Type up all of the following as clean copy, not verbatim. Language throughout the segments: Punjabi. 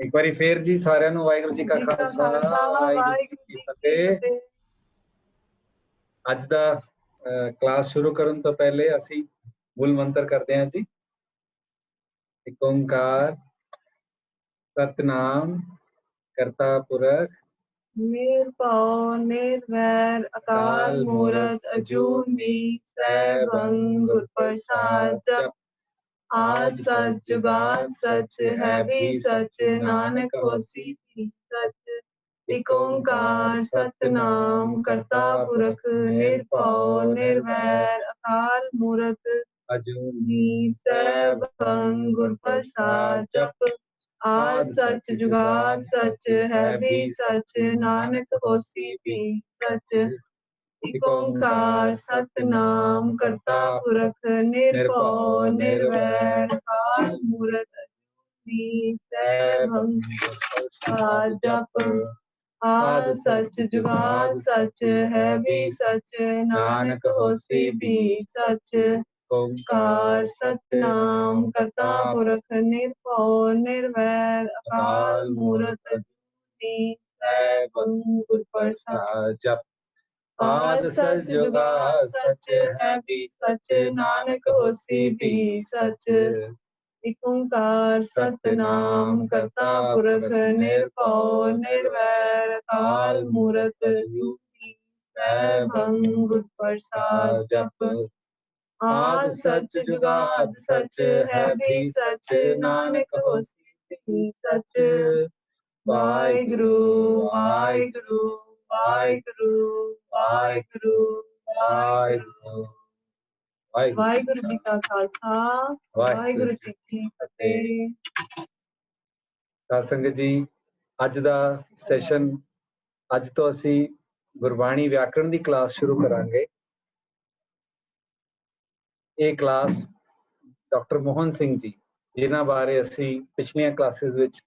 एक बारी फिर जी सारिਆਂ ਨੂੰ ਵਾਹਿਗੁਰੂ ਜੀ ਕਾ ਖਾਲਸਾ ਵਾਹਿਗੁਰੂ ਜੀ ਕੀ ਫਤਿਹ। ਅੱਜ ਦਾ ਕਲਾਸ ਸ਼ੁਰੂ ਕਰਨ ਤੋਂ ਪਹਿਲੇ ਅਸੀਂ ਮੂਲ ਮੰਤਰ ਕਰਦੇ ਹਾਂ ਜੀ। ਇੱਕ ਓੰਕਾਰ ਸਤਨਾਮ ਕਰਤਾ ਪੁਰਖ ਨਿਰਭਉ ਨਿਰਵੈਰ ਅਕਾਲ ਮੂਰਤ ਅਜੂਨੀ ਸੈਭੰ ਗੁਰ ਪ੍ਰਸਾਦ ਜਪ ਆਦ ਸਚ ਜੁਗਾਦ ਸਚ ਹੈ ਵੀ ਸਚ ਨਾਨਕ ਹੋਸੀ ਵੀ ਸਚ। ਇਕ ਓੰਕਾਰ ਸਤਨਾਮ ਕਰਤਾ ਪੁਰਖ ਨਿਰਭਉ ਨਿਰਵੈਰ ਅਕਾਲ ਮੂਰਤ ਅਜੂਨੀ ਸੈਭੰ ਗੁਰ ਪ੍ਰਸਾਦ ਜਪ ਆਦ ਸਚ ਜੁਗਾਦ ਸਚ ਹੈ ਵੀ ਸਚ ਨਾਨਕ ਹੋਸੀ ਵੀ ਸਚ। ਇਕ ਓੰਕਾਰ ਸਤਨਾਮ ਕਰਤਾ ਪੁਰਖ ਨਿਰਭਉ ਨਿਰਵੈਰ ਅਕਾਲ ਮੂਰਤ ਅਜੂਨੀ ਸੈਭੰ ਗੁਰ ਪ੍ਰਸਾਦ ਜਪ ਆਦ ਸਚ ਜੁਗਾਦ ਸਚ ਹੈ ਵੀ ਸਚ ਨਾਨਕ ਹੋਸੀ ਵੀ ਸਚ। ਓੰਕਾਰ ਸਤਨਾਮ ਕਰਤਾ ਪੁਰਖ ਨਿਰਭਉ ਨਿਰਵੈਰ ਅਕਾਲ ਮੂਰਤ ਅਜੂਨੀ ਸੈਭੰ ਗੁਰ ਪ੍ਰਸਾਦ ਜਪ ਆਦ ਸਚ ਜੁਗਾਦ ਸਚ ਹੈ ਵੀ ਸਚ ਨਾਨਕ ਹੋਸੀ ਵੀ ਸਚ। ਇਕ ਓੰਕਾਰ ਸਤਨਾਮ ਕਰਤਾ ਪੁਰਖ ਨਿਰਭਉ ਨਿਰਵੈਰ ਅਕਾਲ ਮੂਰਤ ਅਜੂਨੀ ਸੈਭੰ ਗੁਰ ਪ੍ਰਸਾਦ ਜਪ ਆਦ ਸਚ ਜੁਗਾਦ ਸਚ ਹੈ ਵੀ ਸਚ ਨਾਨਕ ਹੋਸੀ ਵੀ ਸਚ। ਵਾਹਿਗੁਰੂ ਵਾਹਿਗੁਰੂ ਵਾਹਿਗੁਰੂ ਵਾਹਿਗੁਰੂ ਵਾਹਿਗੁਰੂ। ਵਾਹਿਗੁਰੂ ਜੀ ਕਾ ਖਾਲਸਾ ਵਾਹਿਗੁਰੂ ਜੀ ਕੀ ਫਤਿਹ। ਸਾਧ ਸੰਗਤ ਜੀ, ਅੱਜ ਦਾ ਸੈਸ਼ਨ, ਅੱਜ ਤੋਂ ਅਸੀਂ ਗੁਰਬਾਣੀ ਵਿਆਕਰਣ ਦੀ ਕਲਾਸ ਸ਼ੁਰੂ ਕਰਾਂਗੇ। ਇਹ ਕਲਾਸ ਡਾਕਟਰ ਮੋਹਨ ਸਿੰਘ ਜੀ, ਜਿਨ੍ਹਾਂ ਬਾਰੇ ਅਸੀਂ ਪਿਛਲੀਆਂ ਕਲਾਸਿਸ ਵਿੱਚ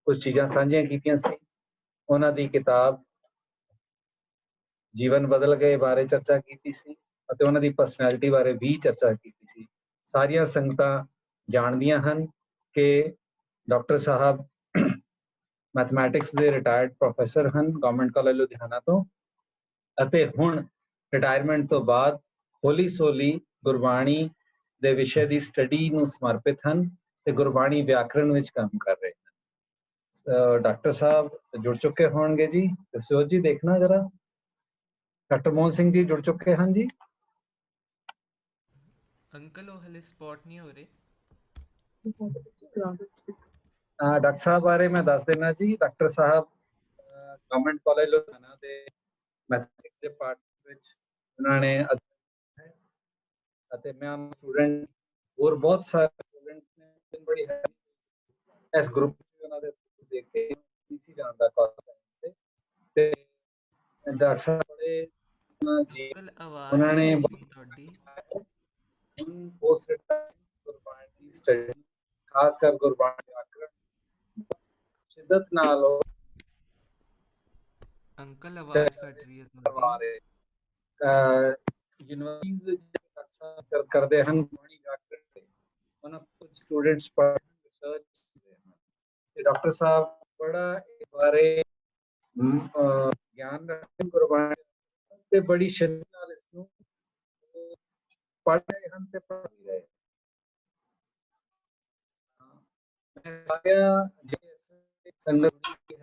ਕੁਝ ਚੀਜ਼ਾਂ ਸਾਂਝੀਆਂ ਕੀਤੀਆਂ ਸੀ, ਉਹਨਾਂ ਦੀ ਕਿਤਾਬ ਜੀਵਨ ਬਦਲ ਗਏ ਬਾਰੇ ਚਰਚਾ ਕੀਤੀ ਸੀ ਅਤੇ ਉਹਨਾਂ ਦੀ ਪਰਸਨੈਲਿਟੀ ਬਾਰੇ ਵੀ ਚਰਚਾ ਕੀਤੀ ਸੀ। ਸਾਰੀਆਂ ਸੰਗਤਾਂ ਜਾਣਦੀਆਂ ਹਨ ਕਿ ਡਾਕਟਰ ਸਾਹਿਬ ਮੈਥਮੈਟਿਕਸ ਦੇ ਰਿਟਾਇਰਡ ਪ੍ਰੋਫੈਸਰ ਹਨ ਗਵਰਨਮੈਂਟ ਕਾਲਜ ਲੁਧਿਆਣਾ ਤੋਂ, ਅਤੇ ਹੁਣ ਰਿਟਾਇਰਮੈਂਟ ਤੋਂ ਬਾਅਦ ਹੌਲੀ ਸੌਲੀ ਗੁਰਬਾਣੀ ਦੇ ਵਿਸ਼ੇ ਦੀ ਸਟੱਡੀ ਨੂੰ ਸਮਰਪਿਤ ਹਨ ਤੇ ਗੁਰਬਾਣੀ ਵਿਆਕਰਣ ਵਿੱਚ ਕੰਮ ਕਰ ਰਹੇ ਹਨ। ਡਾਕਟਰ ਸਾਹਿਬ ਜੁੜ ਚੁੱਕੇ ਹੋਣਗੇ ਜੀ, ਦੱਸਿਓ ਜੀ, ਦੇਖਣਾ ਜਰਾ। ਡਾਕਟਰ ਮੋਹਨ ਸਿੰਘ ਜੀ ਜੁੜ ਚੁੱਕੇ ਹਨ ਜੀ। ਅੰਕਲ ਉਹ ਹਲੇ ਸਪੌਟ ਨਹੀਂ ਹੋ ਰਹੇ। ਡਾਕਟਰ ਸਾਹਿਬ ਬਾਰੇ ਮੈਂ ਦੱਸ ਦੇਣਾ ਜੀ। ਡਾਕਟਰ ਸਾਹਿਬ ਗਵਰਨਮੈਂਟ ਕਾਲਜ ਲੁਧਿਆਣਾ ਦੇ ਮੈਥਮੈਟਿਕਸ ਡਿਪਾਰਟਮੈਂਟ ਵਿੱਚ ਉਹਨਾਂ ਨੇ ਅਤੇ ਮੈਂ ਸਟੂਡੈਂਟ ਹੋਰ ਬਹੁਤ ਸਾਰੇ ਸਟੂਡੈਂਟ ਨੇ ਬੜੀ ਇਸ ਗਰੁੱਪ ਵਿੱਚ ਉਹਨਾਂ ਦੇ ਦੇਖ ਕੇ ਸੀ ਜਾਣਦਾ ਕਾਲਜ ਤੇ ਡਾਕਟਰ ਸਾਹਿਬ ਬੜੇ ਜੀ ਉਹਨਾਂ ਨੇ ਤੁਹਾਡੀ ਪੋਸਟ ਗੁਰਬਾਣੀ ਸਟੱਡੀ, ਖਾਸ ਕਰ ਗੁਰਬਾਣੀ ਵਿਆਕਰਣ ਸ਼ਿੱਦਤ ਨਾਲ ਅੰਕਲ ਆਵਾਜ਼ ਕੱਟ ਰਹੀ ਹੈ ਤੁਹਾਡੀ। ਯੂਨੀਵਰਸਿਟੀਜ਼ ਵਿੱਚ ਕਰਦੇ ਹਨ ਗੁਰਬਾਣੀ ਵਿਆਕਰਣ ਤੇ, ਉਹਨਾਂ ਕੁਝ ਸਟੂਡੈਂਟਸ ਰਿਸਰਚ ਕਰਦੇ ਹਨ ਤੇ ਡਾਕਟਰ ਸਾਹਿਬ ਬੜਾ ਇਸ ਬਾਰੇ ਗਿਆਨ ਰੱਖਦੇ ਗੁਰਬਾਣੀ ਤੇ ਬੜੀ ਸ਼ਿੱਦਤ ਨਾਲ ਇਸ ਨੂੰ ਪੜ੍ਹ ਰਹੇ ਹਨ ਤੇ ਪੜ੍ਹ ਵੀ ਰਹੇ। ਸਾਰਿਆਂ ਸੰਗਤ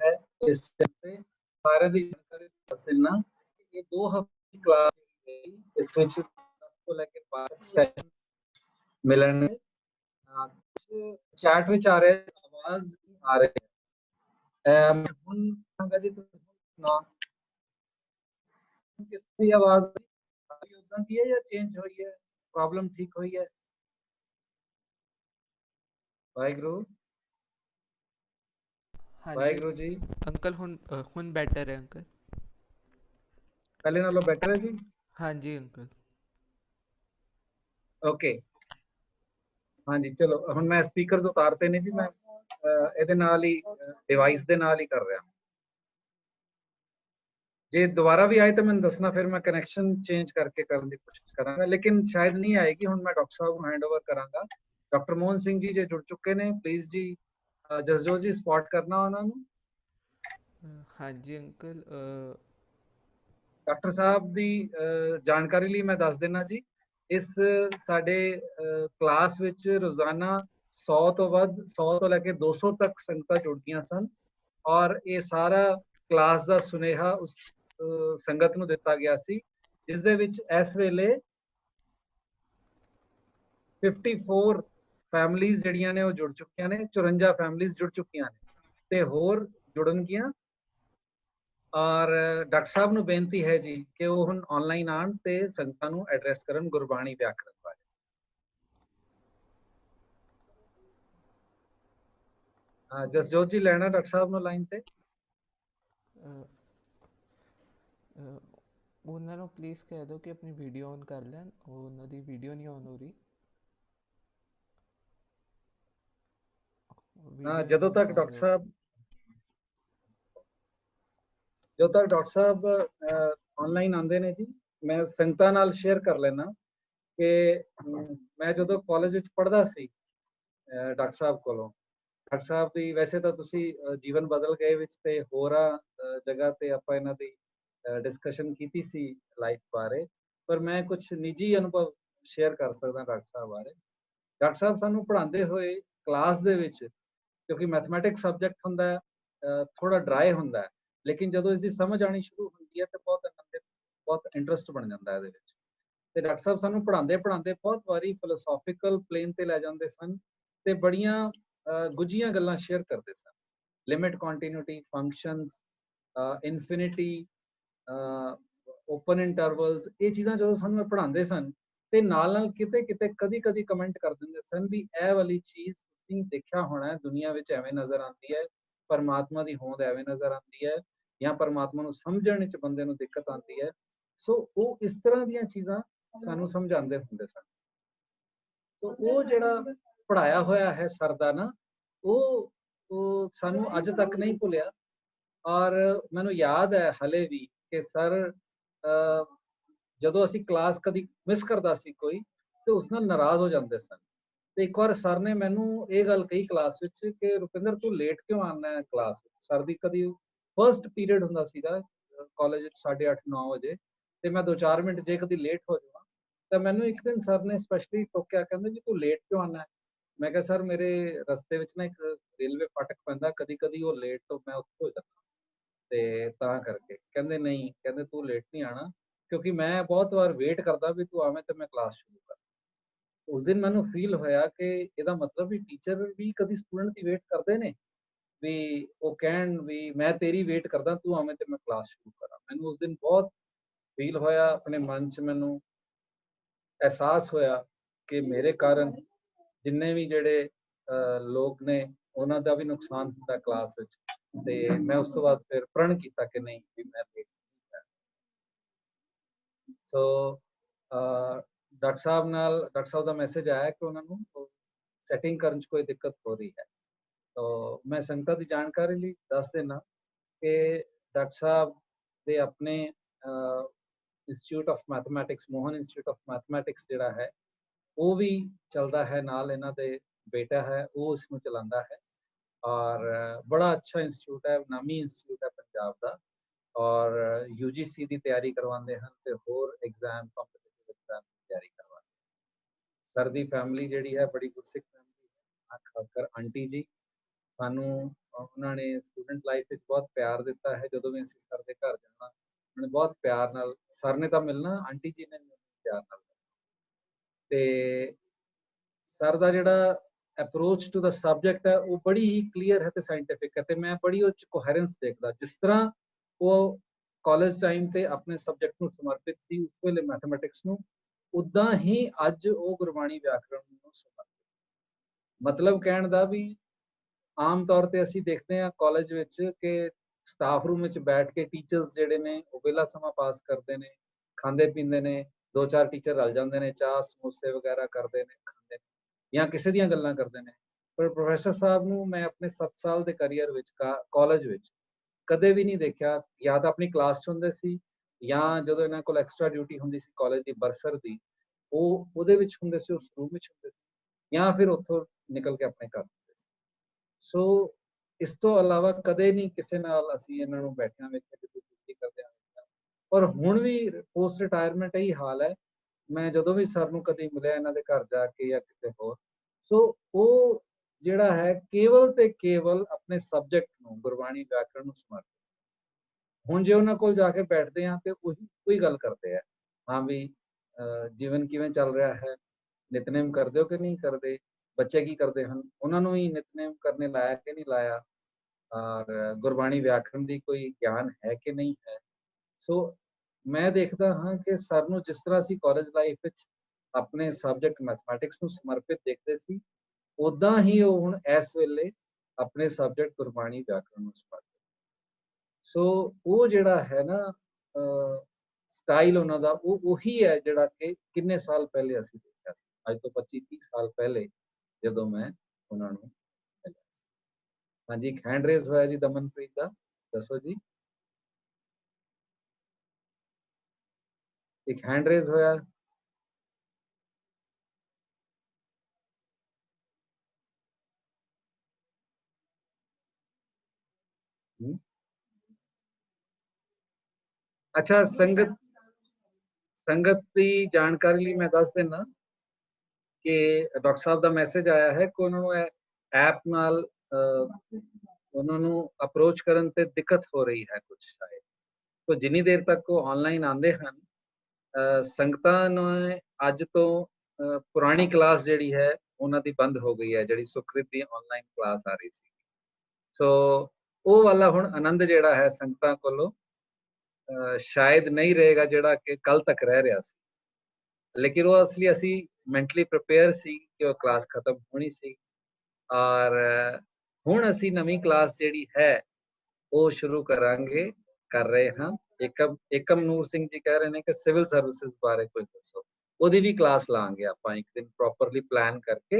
ਹੈ ਇਸ ਤੇ ਸਾਰੇ ਦੀ ਜਾਣਕਾਰੀ ਦੱਸ ਦੇਣਾ। ਇਹ 2 ਹਫ਼ਤੇ ਦੀ ਕਲਾਸ ਇਸ ਵਿੱਚ 10 ਤੋਂ ਲੈ ਕੇ 12 ਸੈਸ਼ਨ ਮਿਲਣ। ਚੈਟ ਵਿੱਚ ਆ ਰਿਹਾ, ਆਵਾਜ਼ ਆ ਰਹੀ ਹੈ। ਹੁਣ ਜੀ ਤੁਸੀਂ ਸੁਣਾਓ, ਕਿਸ ਦੀ ਆਵਾਜ਼ ਉਦਾਂ ਦੀ ਹੈ ਜਾਂ ਚੇਂਜ ਹੋਈ ਹੈ? ਪ੍ਰੋਬਲਮ ਠੀਕ ਹੋਈ ਹੈ? ਵਾਹਿਗੁਰੂ ਵਾਹਿਗੁਰੂ ਜੀ। ਅੰਕਲ ਹੁਣ ਬੈਟਰ ਹੈ ਅੰਕਲ, ਪਹਿਲੇ ਨਾਲੋਂ ਬੈਟਰ ਹੈ ਜੀ? ਹਾਂਜੀ ਅੰਕਲ। ਓਕੇ, ਹਾਂਜੀ ਚਲੋ। ਹੁਣ ਮੈਂ ਸਪੀਕਰ ਤੋਂ ਉਤਾਰਤੇ ਨੇ ਜੀ, ਮੈਂ ਇਹਦੇ ਨਾਲ ਹੀ ਡਿਵਾਈਸ ਦੇ ਨਾਲ ਹੀ ਕਰ ਰਿਹਾ। ਜੇ ਦੁਬਾਰਾ ਵੀ ਆਏ ਤਾਂ ਮੈਨੂੰ ਦੱਸਣਾ, ਫਿਰ ਮੈਂ ਕਨੈਕਸ਼ਨ ਚੇਂਜ ਕਰਕੇ ਕਰਨ ਦੀ ਕੋਸ਼ਿਸ਼ ਕਰਾਂਗਾ, ਲੇਕਿਨ ਸ਼ਾਇਦ ਨਹੀਂ ਆਏਗੀ। ਹੁਣ ਮੈਂ ਡਾਕਟਰ ਸਾਹਿਬ ਨੂੰ ਹੈਂਡ ਓਵਰ ਕਰਾਂਗਾ। ਡਾਕਟਰ ਮੋਹਨ ਸਿੰਘ ਜੀ ਜੇ ਜੁੜ ਚੁੱਕੇ ਨੇ, ਪਲੀਜ਼ ਜੀ ਜਸਜੋਤ ਜੀ ਸਪੋਟ ਕਰਨਾ ਉਹਨਾਂ ਨੂੰ। हाँ जी अंकल। ਡਾਕਟਰ ਸਾਹਿਬ ਦੀ ਜਾਣਕਾਰੀ ਲਈ ਮੈਂ ਦੱਸ ਦਿੰਦਾ ਜੀ, ਇਸ ਸਾਡੇ ਕਲਾਸ ਵਿੱਚ ਰੋਜ਼ਾਨਾ 100 ਤੋਂ ਵੱਧ, 100 ਤੋਂ ਲੈ ਕੇ 200 ਤੱਕ ਸੰਗਤਾਂ ਜੁੜਦੀਆਂ ਸਨ, ਔਰ ਇਹ ਸਾਰਾ ਕਲਾਸ ਦਾ ਸੁਨੇਹਾ ਉਸ ਸੰਗਤ ਨੂੰ ਦਿੱਤਾ ਗਿਆ ਸੀ, ਜਿਸ ਦੇ ਵਿੱਚ ਇਸ ਵੇਲੇ 54 ਫੈਮਲੀਜ਼ ਜਿਹੜੀਆਂ ਨੇ ਉਹ ਜੁੜ ਚੁੱਕੀਆਂ ਨੇ, 54 ਫੈਮਲੀਜ਼ ਜੁੜ ਚੁੱਕੀਆਂ ਨੇ ਤੇ ਹੋਰ ਜੁੜਨਗੀਆਂ। ਔਰ ਡਾਕਟਰ ਸਾਹਿਬ ਨੂੰ ਬੇਨਤੀ ਹੈ ਜੀ ਕਿ ਉਹ ਹੁਣ ਆਨਲਾਈਨ ਆਣ ਤੇ ਸੰਗਤਾਂ ਨੂੰ ਐਡਰੈਸ ਕਰਨ ਗੁਰਬਾਣੀ ਵਿਆਕਰਨ ਬਾਰੇ। ਜਸਜੋਤ ਜੀ ਲੈਣਾ ਡਾਕਟਰ ਸਾਹਿਬ ਨੂੰ ਲਾਈਨ ਤੇ। ਉਹਨਾਂ ਨੂੰ ਪਲੀਜ਼ ਕਹਿ ਦਿਓ ਕਿ ਆਪਣੀ ਵੀਡੀਓ ਔਨ ਕਰ ਲੈਣ, ਉਹਨਾਂ ਦੀ ਵੀਡੀਓ ਨਹੀਂ ਔਨ ਹੋ ਰਹੀ। ਜਦੋਂ ਤੱਕ ਡਾਕਟਰ ਸਾਹਿਬ ਆਨਲਾਈਨ ਆਉਂਦੇ ਨੇ ਜੀ, ਮੈਂ ਸੰਗਤਾਂ ਨਾਲ ਸ਼ੇਅਰ ਕਰ ਲੈਣਾ ਕਿ ਮੈਂ ਜਦੋਂ ਕਾਲਜ ਵਿੱਚ ਪੜ੍ਹਦਾ ਸੀ ਡਾਕਟਰ ਸਾਹਿਬ ਕੋਲੋਂ, ਡਾਕਟਰ ਸਾਹਿਬ ਦੀ ਵੈਸੇ ਤਾਂ ਤੁਸੀਂ ਜੀਵਨ ਬਦਲ ਗਏ ਵਿੱਚ ਤੇ ਹੋਰਾਂ ਜਗ੍ਹਾ ਤੇ ਆਪਾਂ ਇਹਨਾਂ ਦੀ ਡਿਸਕਸ਼ਨ ਕੀਤੀ ਸੀ ਲਾਈਫ ਬਾਰੇ, ਪਰ ਮੈਂ ਕੁਝ ਨਿੱਜੀ ਅਨੁਭਵ ਸ਼ੇਅਰ ਕਰ ਸਕਦਾ ਡਾਕਟਰ ਸਾਹਿਬ ਬਾਰੇ। ਡਾਕਟਰ ਸਾਹਿਬ ਸਾਨੂੰ ਪੜ੍ਹਾਉਂਦੇ ਹੋਏ ਕਲਾਸ ਦੇ ਵਿੱਚ, ਕਿਉਂਕਿ ਮੈਥਮੈਟਿਕਸ ਸਬਜੈਕਟ ਹੁੰਦਾ ਹੈ, ਥੋੜਾ ਡਰਾਈ ਹੁੰਦਾ ਹੈ, ਲੇਕਿਨ ਜਦੋਂ ਇਸ ਦੀ ਸਮਝ ਆਣੀ ਸ਼ੁਰੂ ਹੁੰਦੀ ਹੈ ਤੇ ਬਹੁਤ ਇੰਟਰਸਟ ਬਣ ਜਾਂਦਾ ਹੈ ਇਹਦੇ ਵਿੱਚ। ਤੇ ਡਾਕਟਰ ਸਾਹਿਬ ਸਾਨੂੰ ਪੜ੍ਹਾਉਂਦੇ ਬਹੁਤ ਵਾਰੀ ਫਿਲੋਸੋਫੀਕਲ ਪਲੇਨ ਤੇ ਲੈ ਜਾਂਦੇ ਸਨ ਤੇ ਬੜੀਆਂ ਗੁੱਝੀਆਂ ਗੱਲਾਂ ਸ਼ੇਅਰ ਕਰਦੇ ਸਨ, limit, continuity, functions, infinity, open intervals, ਇਹ ਚੀਜ਼ਾਂ ਜਦੋਂ ਸਾਨੂੰ ਪੜ੍ਹਾਉਂਦੇ ਸਨ ਤੇ ਨਾਲ ਕਿਤੇ ਕਦੀ ਕਮੈਂਟ ਕਰ ਦਿੰਦੇ ਸਨ ਵੀ ਇਹ ਵਾਲੀ ਚੀਜ਼ ਤੁਸੀਂ ਦੇਖਿਆ ਹੋਣਾ ਹੈ, ਦੁਨੀਆ ਵਿੱਚ ਐਵੇਂ ਨਜ਼ਰ ਆਉਂਦੀ ਹੈ, ਪਰਮਾਤਮਾ ਦੀ ਹੋਂਦ ਐਵੇਂ ਨਜ਼ਰ ਆਉਂਦੀ ਹੈ, ਜਾਂ ਪਰਮਾਤਮਾ ਨੂੰ ਸਮਝਣ ਵਿੱਚ ਬੰਦੇ ਨੂੰ ਦਿੱਕਤ ਆਉਂਦੀ ਹੈ। ਸੋ ਉਹ ਇਸ ਤਰ੍ਹਾਂ ਦੀਆਂ ਚੀਜ਼ਾਂ ਸਾਨੂੰ ਸਮਝਾਉਂਦੇ ਹੁੰਦੇ ਸਨ। ਸੋ ਉਹ ਜਿਹੜਾ ਪੜਾਇਆ ਹੋਇਆ ਹੈ ਸਰ ਦਾ ਨਾ, ਉਹ ਸਾਨੂੰ ਅੱਜ ਤੱਕ ਨਹੀਂ ਭੁੱਲਿਆ। ਔਰ ਮੈਨੂੰ ਯਾਦ ਹੈ ਹਲੇ ਵੀ ਕਿ ਸਰ ਜਦੋਂ ਅਸੀਂ ਕਲਾਸ ਕਦੀ ਮਿਸ ਕਰਦਾ ਸੀ ਕੋਈ ਤੇ ਉਸ ਨਾਲ ਨਾਰਾਜ਼ ਹੋ ਜਾਂਦੇ ਸਨ। ਤੇ ਇੱਕ ਵਾਰ ਸਰ ਨੇ ਮੈਨੂੰ ਇਹ ਗੱਲ ਕਹੀ ਕਲਾਸ ਵਿੱਚ ਕਿ ਰੁਪਿੰਦਰ ਤੂੰ ਲੇਟ ਕਿਉਂ ਆਉਂਦਾ ਹੈ ਕਲਾਸ ਵਿੱਚ। ਸਰ ਦੀ ਕਦੀ ਫਰਸਟ ਪੀਰੀਅਡ ਹੁੰਦਾ ਸੀਗਾ ਕਾਲਜ ਵਿੱਚ 8:30 9 ਵਜੇ, ਤੇ ਮੈਂ 2-4 ਮਿੰਟ ਜੇ ਕਦੀ ਲੇਟ ਹੋ ਜਾਵਾਂ ਤਾਂ ਮੈਨੂੰ ਇੱਕ ਦਿਨ ਸਰ ਨੇ ਸਪੈਸ਼ਲੀ ਟੋਕਿਆ, ਕਹਿੰਦੇ ਵੀ ਤੂੰ ਲੇਟ ਕਿਉਂ ਆਉਂਦਾ ਹੈ। ਮੈਂ ਕਿਹਾ ਸਰ ਮੇਰੇ ਰਸਤੇ ਵਿੱਚ ਨਾ ਇੱਕ ਰੇਲਵੇ ਫਾਟਕ ਪੈਂਦਾ, ਕਦੀ ਉਹ ਲੇਟ ਤੋਂ ਮੈਂ ਉੱਥੇ ਹੋ ਜਾਂਦਾ ਤੇ ਤਾਂ ਕਰਕੇ। ਕਹਿੰਦੇ ਨਹੀਂ, ਕਹਿੰਦੇ ਤੂੰ ਲੇਟ ਨਹੀਂ ਆਣਾ, ਕਿਉਂਕਿ ਮੈਂ ਬਹੁਤ ਵਾਰ ਵੇਟ ਕਰਦਾ ਵੀ ਤੂੰ ਆਵੇਂ ਤੇ ਮੈਂ ਕਲਾਸ ਸ਼ੁਰੂ ਕਰਾਂ। ਉਸ ਦਿਨ ਮੈਨੂੰ ਫੀਲ ਹੋਇਆ ਕਿ ਇਹਦਾ ਮਤਲਬ ਵੀ ਟੀਚਰ ਵੀ ਕਦੀ ਸਟੂਡੈਂਟ ਦੀ ਵੇਟ ਕਰਦੇ ਨੇ, ਵੀ ਉਹ ਕਹਿਣ ਵੀ ਮੈਂ ਤੇਰੀ ਵੇਟ ਕਰਦਾ, ਤੂੰ ਆਵੇਂ ਤੇ ਮੈਂ ਕਲਾਸ ਸ਼ੁਰੂ ਕਰਾਂ। ਮੈਨੂੰ ਉਸ ਦਿਨ ਬਹੁਤ ਫੀਲ ਹੋਇਆ, ਆਪਣੇ ਮਨ 'ਚ ਮੈਨੂੰ ਅਹਿਸਾਸ ਹੋਇਆ ਕਿ ਮੇਰੇ ਕਾਰਨ ਜਿੰਨੇ ਵੀ ਜਿਹੜੇ ਲੋਕ ਨੇ ਉਹਨਾਂ ਦਾ ਵੀ ਨੁਕਸਾਨ ਹੁੰਦਾ ਕਲਾਸ ਵਿੱਚ। ਤੇ ਮੈਂ ਉਸ ਤੋਂ ਬਾਅਦ ਫਿਰ ਪ੍ਰਣ ਕੀਤਾ ਕਿ ਨਹੀਂ ਵੀ ਮੈਂ ਲੇਟ ਨਹੀਂ ਕਰਨਾ। ਸੋ ਡਾਕਟਰ ਸਾਹਿਬ ਦਾ ਮੈਸੇਜ ਆਇਆ ਕਿ ਉਹਨਾਂ ਨੂੰ ਸੈਟਿੰਗ ਕਰਨ 'ਚ ਕੋਈ ਦਿੱਕਤ ਹੋ ਰਹੀ ਹੈ। ਤਾਂ ਮੈਂ ਸੰਗਤਾਂ ਦੀ ਜਾਣਕਾਰੀ ਲਈ ਦੱਸ ਦੇਣਾ ਕਿ ਡਾਕਟਰ ਸਾਹਿਬ ਦੇ ਆਪਣੇ institute of mathematics, Mohan institute of mathematics ਜਿਹੜਾ ਹੈ ਉਹ ਵੀ ਚੱਲਦਾ ਹੈ, ਨਾਲ ਇਹਨਾਂ ਦੇ ਬੇਟਾ ਹੈ ਉਹ ਇਸ ਨੂੰ ਚਲਾਉਂਦਾ ਹੈ। ਔਰ ਬੜਾ ਅੱਛਾ ਇੰਸਟੀਚਿਊਟ ਹੈ, ਨਾਮੀ ਇੰਸਟੀਚਿਊਟ ਹੈ ਪੰਜਾਬ ਦਾ, ਔਰ UGC ਦੀ ਤਿਆਰੀ ਕਰਵਾਉਂਦੇ ਹਨ ਤੇ ਹੋਰ ਐਗਜ਼ਾਮ, ਕੰਪੀਟੀਟਿਵ ਐਗਜ਼ਾਮ ਦੀ ਤਿਆਰੀ ਕਰਵਾਉਂਦੇ ਹਨ। ਸਰ ਦੀ ਫੈਮਿਲੀ ਜਿਹੜੀ ਹੈ ਬੜੀ ਗੁਰਸਿੱਖ ਫੈਮਿਲੀ ਹੈ, ਖਾਸ ਕਰ ਆਂਟੀ ਜੀ। ਸਾਨੂੰ ਉਹਨਾਂ ਨੇ ਸਟੂਡੈਂਟ ਲਾਈਫ ਵਿੱਚ ਬਹੁਤ ਪਿਆਰ ਦਿੱਤਾ ਹੈ। ਜਦੋਂ ਵੀ ਅਸੀਂ ਸਰ ਦੇ ਘਰ ਜਾਣਾ, ਉਹਨੇ ਬਹੁਤ ਪਿਆਰ ਨਾਲ, ਸਰ ਨੇ ਤਾਂ ਮਿਲਣਾ, ਆਂਟੀ ਜੀ ਨੇ ਪਿਆਰ ਨਾਲ। ਤੇ ਸਰ ਦਾ ਜਿਹੜਾ ਅਪਰੋਚ ਟੂ ਦਾ ਸਬਜੈਕਟ ਹੈ ਉਹ ਬੜੀ ਹੀ ਕਲੀਅਰ ਹੈ ਤੇ ਸਾਇੰਟੀਫਿਕ ਹੈ, ਤੇ ਮੈਂ ਬੜੀ ਉਹ 'ਚ ਕੋਹੈਰੈਂਸ ਦੇਖਦਾ। ਜਿਸ ਤਰ੍ਹਾਂ ਉਹ ਕਾਲਜ ਟਾਈਮ ਤੇ ਆਪਣੇ ਸਬਜੈਕਟ ਨੂੰ ਸਮਰਪਿਤ ਸੀ ਉਸ ਵੇਲੇ ਮੈਥਮੈਟਿਕਸ ਨੂੰ, ਉਦਾਂ ਹੀ ਅੱਜ ਉਹ ਗੁਰਬਾਣੀ ਵਿਆਕਰਣ ਨੂੰ ਸਮਰਪਿਤ। ਮਤਲਬ ਕਹਿਣ ਦਾ ਵੀ ਆਮ ਤੌਰ ਤੇ ਅਸੀਂ ਦੇਖਦੇ ਹਾਂ ਕਾਲਜ ਵਿੱਚ ਕਿ ਸਟਾਫ ਰੂਮ ਵਿੱਚ ਬੈਠ ਕੇ ਟੀਚਰਸ ਜਿਹੜੇ ਨੇ ਉਹ ਵਿਹਲਾ ਸਮਾਂ ਪਾਸ ਕਰਦੇ ਨੇ, ਖਾਂਦੇ ਪੀਂਦੇ ਨੇ, 2-4 ਟੀਚਰ ਰਲ ਜਾਂਦੇ ਨੇ, ਚਾਹ ਸਮੋਸੇ ਵਗੈਰਾ ਕਰਦੇ ਨੇ, ਖਾਂਦੇ ਨੇ, ਜਾਂ ਕਿਸੇ ਦੀਆਂ ਗੱਲਾਂ ਕਰਦੇ ਨੇ। ਪਰ ਪ੍ਰੋਫੈਸਰ ਸਾਹਿਬ ਨੂੰ ਮੈਂ ਆਪਣੇ 7 ਸਾਲ ਦੇ ਕਰੀਅਰ ਵਿੱਚ ਕਾਲਜ ਵਿੱਚ ਕਦੇ ਵੀ ਨਹੀਂ ਦੇਖਿਆ। ਜਾਂ ਤਾਂ ਆਪਣੀ ਕਲਾਸ 'ਚ ਹੁੰਦੇ ਸੀ, ਜਾਂ ਜਦੋਂ ਇਹਨਾਂ ਕੋਲ ਐਕਸਟਰਾ ਡਿਊਟੀ ਹੁੰਦੀ ਸੀ ਕਾਲਜ ਦੀ ਬਰਸਰ ਦੀ, ਉਹਦੇ ਵਿੱਚ ਹੁੰਦੇ ਸੀ, ਉਸ ਰੂਮ ਵਿੱਚ ਹੁੰਦੇ ਸੀ, ਜਾਂ ਫਿਰ ਉੱਥੋਂ ਨਿਕਲ ਕੇ ਆਪਣੇ ਘਰ ਹੁੰਦੇ ਸੀ। ਸੋ ਇਸ ਤੋਂ ਇਲਾਵਾ ਕਦੇ ਨਹੀਂ ਕਿਸੇ ਨਾਲ ਅਸੀਂ ਇਹਨਾਂ ਨੂੰ ਬੈਠਿਆਂ ਵੇਖਿਆ ਕਿਸੇ ਚੀਜ਼ ਕਰਦੇ ਹਾਂ। ਔਰ ਹੁਣ ਵੀ ਪੋਸਟ ਰਿਟਾਇਰਮੈਂਟ ਇਹੀ ਹਾਲ ਹੈ। ਮੈਂ ਜਦੋਂ ਵੀ ਸਰ ਨੂੰ ਕਦੇ ਮਿਲਿਆ ਇਹਨਾਂ ਦੇ ਘਰ ਜਾ ਕੇ ਜਾਂ ਕਿਤੇ ਹੋਰ, ਸੋ ਉਹ ਜਿਹੜਾ ਹੈ ਕੇਵਲ ਤੇ ਕੇਵਲ ਆਪਣੇ ਸਬਜੈਕਟ ਨੂੰ, ਗੁਰਬਾਣੀ ਵਿਆਕਰਣ ਨੂੰ ਸਮਰਪਿਤ। ਹੁਣ ਜੇ ਉਹਨਾਂ ਕੋਲ ਜਾ ਕੇ ਬੈਠਦੇ ਹਾਂ ਤੇ ਉਹੀ ਗੱਲ ਕਰਦੇ ਆ, ਹਾਂ ਵੀ ਜੀਵਨ ਕਿਵੇਂ ਚੱਲ ਰਿਹਾ ਹੈ, ਨਿਤਨੇਮ ਕਰਦੇ ਹੋ ਕਿ ਨਹੀਂ ਕਰਦੇ, ਬੱਚੇ ਕੀ ਕਰਦੇ ਹਨ, ਉਹਨਾਂ ਨੂੰ ਹੀ ਨਿਤਨੇਮ ਕਰਨੇ ਲਾਇਆ ਕਿ ਨਹੀਂ ਲਾਇਆ, ਔਰ ਗੁਰਬਾਣੀ ਵਿਆਕਰਣ ਦੀ ਕੋਈ ਗਿਆਨ ਹੈ ਕਿ ਨਹੀਂ ਹੈ। ਸੋ ਮੈਂ ਦੇਖਦਾ ਹਾਂ ਕਿ ਸਰ ਨੂੰ ਜਿਸ ਤਰ੍ਹਾਂ ਅਸੀਂ ਕਾਲਜ ਲਾਈਫ ਵਿੱਚ ਆਪਣੇ ਸਬਜੈਕਟ ਮੈਥਮੈਟਿਕਸ ਨੂੰ ਸਮਰਪਿਤ ਦੇਖਦੇ ਸੀ, ਉਦਾਂ ਹੀ ਉਹ ਹੁਣ ਇਸ ਵੇਲੇ ਆਪਣੇ ਸਬਜੈਕਟ ਗੁਰਬਾਣੀ ਵਿਆਕਰਣ ਨੂੰ ਸਮਰਪਿਤ। ਸੋ ਉਹ ਜਿਹੜਾ ਹੈ ਨਾ ਸਟਾਈਲ ਉਹਨਾਂ ਦਾ, ਉਹ ਉਹੀ ਹੈ ਜਿਹੜਾ ਕਿ ਕਿੰਨੇ ਸਾਲ ਪਹਿਲੇ ਅਸੀਂ ਦੇਖਿਆ ਸੀ, ਅੱਜ ਤੋਂ 25-30 ਸਾਲ ਪਹਿਲੇ ਜਦੋਂ ਮੈਂ ਉਹਨਾਂ ਨੂੰ ਮਿਲਿਆ ਸੀ। ਹਾਂਜੀ, ਇੱਕ ਹੈਂਡ ਰੇਜ਼ ਹੋਇਆ ਜੀ ਦਮਨਪ੍ਰੀਤ ਦਾ, ਦੱਸੋ ਜੀ। ਇੱਕ हैंड रेज होया। अच्छा, संगत की जानकारी लिए मैं दस देना कि डॉक्टर साहब का मैसेज आया है कि उन्होंने ऐप नाल उन्होंने अप्रोच करन ते दिक्कत हो रही है कुछ शायद, तो जिन्नी देर तक वो ऑनलाइन आते हैं संगतां ने अज तो पुरानी क्लास जिहड़ी है उन्हां दी बंद हो गई है, जिहड़ी सुखरीत दी ऑनलाइन क्लास आ रही सी। सो वो वाला हुण आनंद जिहड़ा है संगतां कोलों शायद नहीं रहेगा जिहड़ा कि कल तक रह रहा सी, लेकिन वो असली असी मैंटली प्रिपेयर सी कि वो क्लास खत्म होनी सी। और हुण असी नवीं क्लास जिहड़ी है वो शुरू करांगे, कर रहे हैं। एकम नूर सिंह जी कह रहे हैं कि सिविल सर्विसेज बारे कोई दसो, ਉਹਦੀ भी क्लास लांगे ਆਪਾਂ एक दिन प्रॉपरली प्लान करके,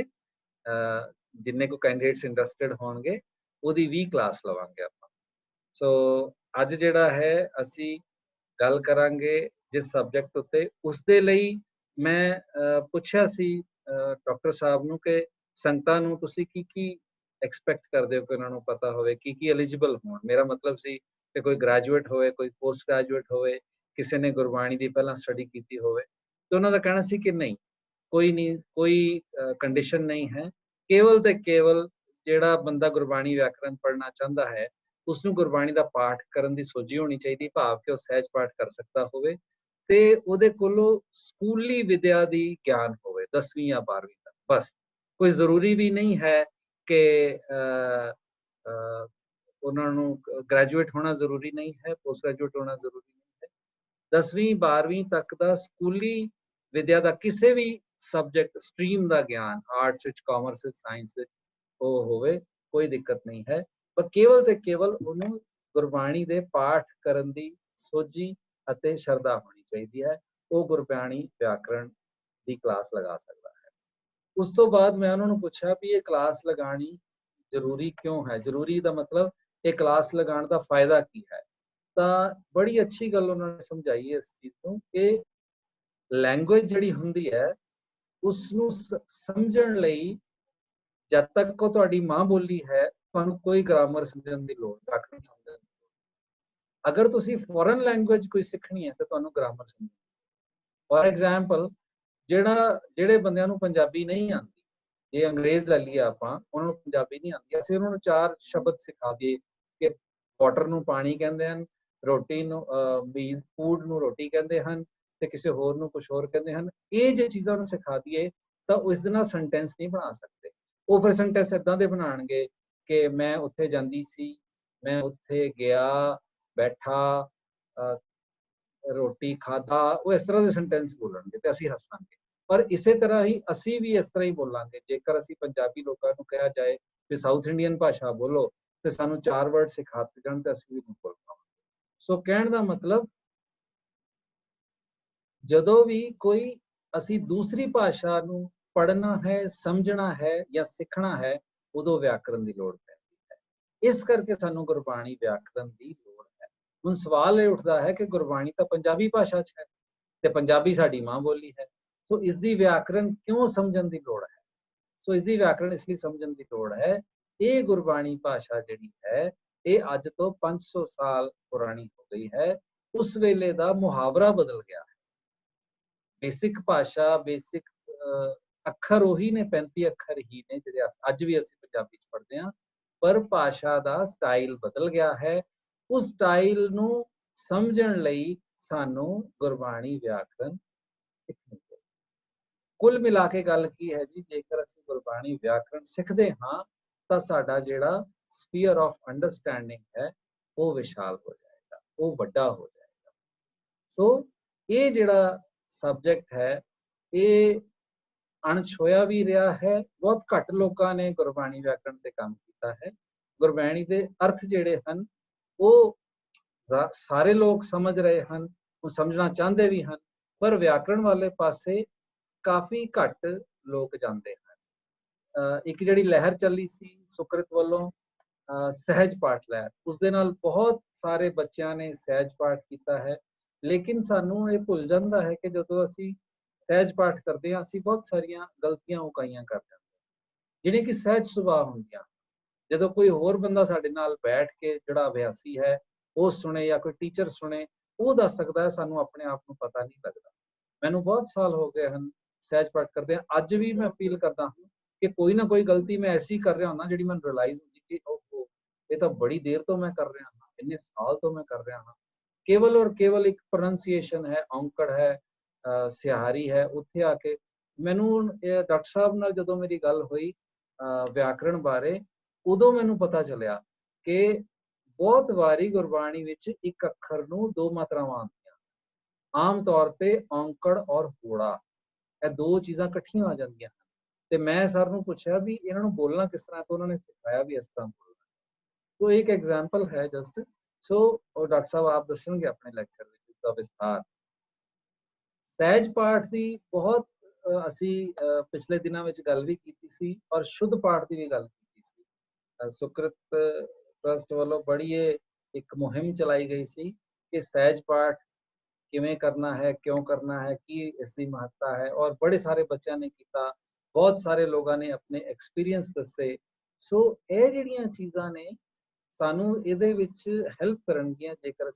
जिन्ने को कैंडिडेट्स इंटरस्टेड होंगे ਉਹਦੀ भी क्लास लवांगे ਆਪਾਂ। सो ਅੱਜ ਜਿਹੜਾ है ਅਸੀਂ ਗੱਲ ਕਰਾਂਗੇ जिस सब्जेक्ट उत्ते, उसदे ਲਈ मैं ਪੁੱਛਿਆ ਸੀ ਡਾਕਟਰ ਸਾਹਿਬ ਨੂੰ ਕਿ ਸੰਗਤਾਂ ਨੂੰ ਤੁਸੀਂ ਕੀ एक्सपैक्ट करते हो कि उन्होंने पता होवे की एलिजिबल हो। मेरा मतलब सी कि कोई ग्रेजुएट होवे, कोई पोस्ट ग्रेजुएट होवे, किसी ने गुरबाणी की पहला स्टडी की होवे, तो उन्होंने कहना सी कि नहीं, कोई नहीं, कोई कंडीशन नहीं है, केवल ते केवल जिहड़ा बंदा गुरबाणी व्याकरण पढ़ना चाहता है उसनूं गुरबाणी का पाठ करन दी सोझी होनी चाहिए, भाव कि वह सहज पाठ कर सकता होवे ते उहदे कोलों स्कूली विद्या दी ज्ञान होवे 10वीं या 12वीं तक। बस, कोई जरूरी भी नहीं है कि उन्होंने ग्रेजुएट होना जरूरी नहीं है, पोस्ट ग्रेजुएट होना जरूरी नहीं है। 10वीं 12वीं तक का स्कूली विद्या का किसी भी सबजैक्ट स्ट्रीम का ज्ञान, आर्ट्स कॉमर्स साइंस वो होवे, कोई दिक्कत नहीं है, पर केवल ते केवल उन्होंने गुरबाणी के पाठ करन दी सोझी अते शरधा होनी चाहिए है, वो गुरबाणी व्याकरण की क्लास लगा सकता है। उस तो बाद मैं उन्होंने पूछा भी ये क्लास लगानी जरूरी क्यों है, जरूरी का मतलब ये क्लास लगाने का फायदा की है। तो बड़ी अच्छी गल उन्होंने समझाई है इस चीज़ को कि लैंग्वेज जिहड़ी हुंदी है उसनूं समझण लई जब तक को तुहाडी माँ बोली है तुहानूं कोई ग्रामर समझण दी लोड़, व्याकरण समझण दी लोड़। अगर तुसीं फॉरेन लैंग्वेज कोई सीखनी है तो तुहानूं ग्रामर समझणी। फॉर एग्जाम्पल ਜਿਹੜੇ ਬੰਦਿਆਂ ਨੂੰ ਪੰਜਾਬੀ ਨਹੀਂ ਆਉਂਦੀ, ਜੇ ਅੰਗਰੇਜ਼ ਲੈ ਲਈਏ ਆਪਾਂ, ਉਹਨਾਂ ਨੂੰ ਪੰਜਾਬੀ ਨਹੀਂ ਆਉਂਦੀ, ਅਸੀਂ ਉਹਨਾਂ ਨੂੰ 4 ਸ਼ਬਦ ਸਿਖਾ ਦਈਏ ਕਿ ਵਾਟਰ ਨੂੰ ਪਾਣੀ ਕਹਿੰਦੇ ਹਨ, ਰੋਟੀ ਨੂੰ ਵੀ ਫੂਡ ਨੂੰ ਰੋਟੀ ਕਹਿੰਦੇ ਹਨ ਤੇ ਕਿਸੇ ਹੋਰ ਨੂੰ ਕੁਝ ਹੋਰ ਕਹਿੰਦੇ ਹਨ। ਇਹ ਜੇ ਚੀਜ਼ਾਂ ਨੂੰ ਸਿਖਾ ਦਈਏ ਤਾਂ ਉਸ ਦੇ ਨਾਲ ਸੈਂਟੈਂਸ ਨਹੀਂ ਬਣਾ ਸਕਦੇ। ਉਹ ਫਿਰ ਸੈਂਟੈਂਸ ਇਦਾਂ ਦੇ ਬਣਾਉਣਗੇ ਕਿ ਮੈਂ ਉੱਥੇ ਜਾਂਦੀ ਸੀ, ਮੈਂ ਉੱਥੇ ਗਿਆ, ਬੈਠਾ, रोटी खाधा, वो इस तरह के सेंटेंस बोलेंगे तो असीं हसांगे। पर इसे तरह ही असी भी इस तरह ही बोलांगे। जेकर असी पंजाबी लोगों को कहा जाए कि साउथ इंडियन भाषा बोलो तो सानू 4 वर्ड सिखाते जान तो असी भी नहीं बोल पावांगे। सो कहने का मतलब जदों भी कोई असी दूसरी भाषा नू पढ़ना है, समझना है या सीखना है, उदों व्याकरण की लोड़ पैंदी है। इस करके सानू गुरबाणी व्याकरण की लोड़ है। हुण सवाल ये उठता है कि गुरबाणी तो पंजाबी भाषा च है ते पंजाबी साडी मां बोली है, तो इसकी व्याकरण क्यों समझण की लोड़ है? सो इसकी व्याकरण इसलिए समझण की लोड़ है ਇਹ ਗੁਰਬਾਣੀ ਭਾਸ਼ਾ ਜਿਹੜੀ ਹੈ ਇਹ ਅੱਜ ਤੋਂ 500 ਸਾਲ ਪੁਰਾਣੀ ਹੋ ਗਈ ਹੈ। ਉਸ ਵੇਲੇ ਦਾ ਮੁਹਾਵਰਾ ਬਦਲ ਗਿਆ ਹੈ। ਬੇਸਿਕ ਭਾਸ਼ਾ, ਬੇਸਿਕ ਅੱਖਰ ਉਹੀ ਨੇ, 35 ਅੱਖਰ ਹੀ ਨੇ ਜਿਹੜੇ ਅੱਜ ਵੀ ਅਸੀਂ ਪੰਜਾਬੀ ਚ ਪੜ੍ਹਦੇ ਹਾਂ, ਪਰ ਭਾਸ਼ਾ ਦਾ ਸਟਾਈਲ ਬਦਲ ਗਿਆ ਹੈ। ਉਸ ਸਟਾਈਲ ਨੂੰ ਸਮਝਣ ਲਈ ਸਾਨੂੰ ਗੁਰਬਾਣੀ ਵਿਆਕਰਨ ਸਿੱਖਣੀ ਚਾਹੀਦੀ। ਕੁੱਲ ਮਿਲਾ ਕੇ ਗੱਲ ਕੀ ਹੈ ਜੀ, ਜੇਕਰ ਅਸੀਂ ਗੁਰਬਾਣੀ ਵਿਆਕਰਨ ਸਿੱਖਦੇ ਹਾਂ ਤਾਂ ਸਾਡਾ ਜਿਹੜਾ ਸਪੀਅਰ ਆਫ ਅੰਡਰਸਟੈਂਡਿੰਗ ਹੈ ਉਹ ਵਿਸ਼ਾਲ ਹੋ ਜਾਏਗਾ, ਉਹ ਵੱਡਾ ਹੋ ਜਾਏਗਾ। ਸੋ ਇਹ ਜਿਹੜਾ ਸਬਜੈਕਟ ਹੈ ਇਹ ਅਣਛੋਇਆ ਵੀ ਰਿਹਾ ਹੈ। ਬਹੁਤ ਘੱਟ ਲੋਕਾਂ ਨੇ ਗੁਰਬਾਣੀ ਵਿਆਕਰਨ ਤੇ ਕੰਮ ਕੀਤਾ ਹੈ। ਗੁਰਬਾਣੀ ਦੇ ਅਰਥ ਜਿਹੜੇ ਹਨ ਉਹ ਸਾਰੇ ਲੋਕ ਸਮਝ ਰਹੇ ਹਨ, ਉਹ ਸਮਝਣਾ ਚਾਹੁੰਦੇ ਵੀ ਹਨ, ਪਰ ਵਿਆਕਰਨ ਵਾਲੇ ਪਾਸੇ ਕਾਫੀ ਘੱਟ ਲੋਕ ਜਾਂਦੇ ਹਨ। ਇੱਕ ਜਿਹੜੀ ਲਹਿਰ ਚੱਲੀ ਸੀ ਸੁਕ੍ਰਿਤ ਵੱਲੋਂ ਸਹਿਜ ਪਾਠ ਲਹਿਰ, ਉਸ ਦੇ ਨਾਲ ਬਹੁਤ ਸਾਰੇ ਬੱਚਿਆਂ ਨੇ ਸਹਿਜ ਪਾਠ ਕੀਤਾ ਹੈ। ਲੇਕਿਨ ਸਾਨੂੰ ਇਹ ਭੁੱਲ ਜਾਂਦਾ ਹੈ ਕਿ ਜਦੋਂ ਅਸੀਂ ਸਹਿਜ ਪਾਠ ਕਰਦੇ ਹਾਂ ਅਸੀਂ ਬਹੁਤ ਸਾਰੀਆਂ ਗਲਤੀਆਂ ਉਕਾਈਆਂ ਕਰ ਜਾਂਦੇ ਹਾਂ ਜਿਹੜੀਆਂ ਕਿ ਸਹਿਜ ਸੁਭਾਅ ਹੁੰਦੀਆਂ। ਜਦੋਂ ਕੋਈ ਹੋਰ ਬੰਦਾ ਸਾਡੇ ਨਾਲ ਬੈਠ ਕੇ ਜਿਹੜਾ ਅਭਿਆਸੀ ਹੈ ਉਹ ਸੁਣੇ ਜਾਂ ਕੋਈ ਟੀਚਰ ਸੁਣੇ, ਉਹ ਦੱਸ ਸਕਦਾ ਹੈ, ਸਾਨੂੰ ਆਪਣੇ ਆਪ ਨੂੰ ਪਤਾ ਨਹੀਂ ਲੱਗਦਾ। ਮੈਨੂੰ ਬਹੁਤ ਸਾਲ ਹੋ ਗਏ ਹਨ ਸਹਿਜ ਪਾਠ ਕਰਦੇ ਹਾਂ, ਅੱਜ ਵੀ ਮੈਂ ਫੀਲ ਕਰਦਾ ਹਾਂ ਕਿ ਕੋਈ ਨਾ ਕੋਈ ਗਲਤੀ ਮੈਂ ਐਸੀ ਕਰ ਰਿਹਾ ਹੁੰਦਾ ਜਿਹੜੀ ਮੈਨੂੰ ਰਿਅਲਾਈਜ਼ ਹੁੰਦੀ ਕਿ ਉਹ ਇਹ ਤਾਂ ਬੜੀ ਦੇਰ ਤੋਂ ਮੈਂ ਕਰ ਰਿਹਾ ਹਾਂ, ਇੰਨੇ ਸਾਲ ਤੋਂ ਮੈਂ ਕਰ ਰਿਹਾ ਹਾਂ। ਕੇਵਲ ਔਰ ਕੇਵਲ ਇੱਕ ਪ੍ਰੋਨੰਸੀਏਸ਼ਨ ਹੈ, ਔਂਕੜ ਹੈ, ਸਿਹਾਰੀ ਹੈ, ਉੱਥੇ ਆ ਕੇ ਮੈਨੂੰ ਡਾਕਟਰ ਸਾਹਿਬ ਨਾਲ ਜਦੋਂ ਮੇਰੀ ਗੱਲ ਹੋਈ ਵਿਆਕਰਣ ਬਾਰੇ, ਉਦੋਂ ਮੈਨੂੰ ਪਤਾ ਚੱਲਿਆ ਕਿ ਬਹੁਤ ਵਾਰੀ ਗੁਰਬਾਣੀ ਵਿੱਚ ਇੱਕ ਅੱਖਰ ਨੂੰ ਦੋ ਮਾਤਰਾਵਾਂ ਆਉਂਦੀਆਂ। ਆਮ ਤੌਰ ਤੇ ਔਂਕੜ ਔਰ ਹੋੜਾ, ਇਹ ਦੋ ਚੀਜ਼ਾਂ ਇਕੱਠੀਆਂ ਆ ਜਾਂਦੀਆਂ ਹਨ। ਤੇ ਮੈਂ ਸਰ ਨੂੰ ਪੁੱਛਿਆ ਵੀ ਇਹਨਾਂ ਨੂੰ ਬੋਲਣਾ ਕਿਸ ਤਰ੍ਹਾਂ, ਤਾਂ ਉਹਨਾਂ ਨੇ ਸਿਖਾਇਆ ਵੀ ਇਸ ਤਰ੍ਹਾਂ ਬੋਲਣਾ। तो एक एग्जाम्पल है जस्ट। सो और डॉक्टर साहब आप दसेंगे अपने लेक्चर ਵਿੱਚ ਦਾ ਵਿਸਥਾਰ। ਸਹਿਜ ਪਾਠ ਦੀ ਬਹੁਤ ਅਸੀਂ ਪਿਛਲੇ ਦਿਨਾਂ ਵਿੱਚ ਗੱਲ ਵੀ ਕੀਤੀ ਸੀ ਔਰ ਸ਼ੁੱਧ ਪਾਠ ਦੀ ਵੀ ਗੱਲ ਕੀਤੀ ਸੀ। ਸੁਕ੍ਰਿਤ ਟਰਸਟ ਵੱਲੋਂ ਬੜੀ ਇੱਕ ਮੁਹਿੰਮ ਚਲਾਈ ਗਈ ਸੀ ਕਿ ਸਹਿਜ ਪਾਠ ਕਿਵੇਂ ਕਰਨਾ ਹੈ, ਕਿਉਂ ਕਰਨਾ ਹੈ, ਕੀ ਇਸ ਦੀ ਮਹੱਤਤਾ ਹੈ, ਔਰ ਬੜੇ ਸਾਰੇ ਬੱਚਿਆਂ ਨੇ ਕੀਤਾ, ਬਹੁਤ ਸਾਰੇ ਲੋਕਾਂ ਨੇ ਆਪਣੇ ਐਕਸਪੀਰੀਅੰਸ ਦੱਸੇ। ਸੋ ਇਹ ਜਿਹੜੀਆਂ ਚੀਜ਼ਾਂ ਨੇ ਸਾਨੂੰ ਇਹਦੇ ਵਿੱਚ ਹੈਲਪ ਕਰਨਗੀਆਂ ਜੇਕਰ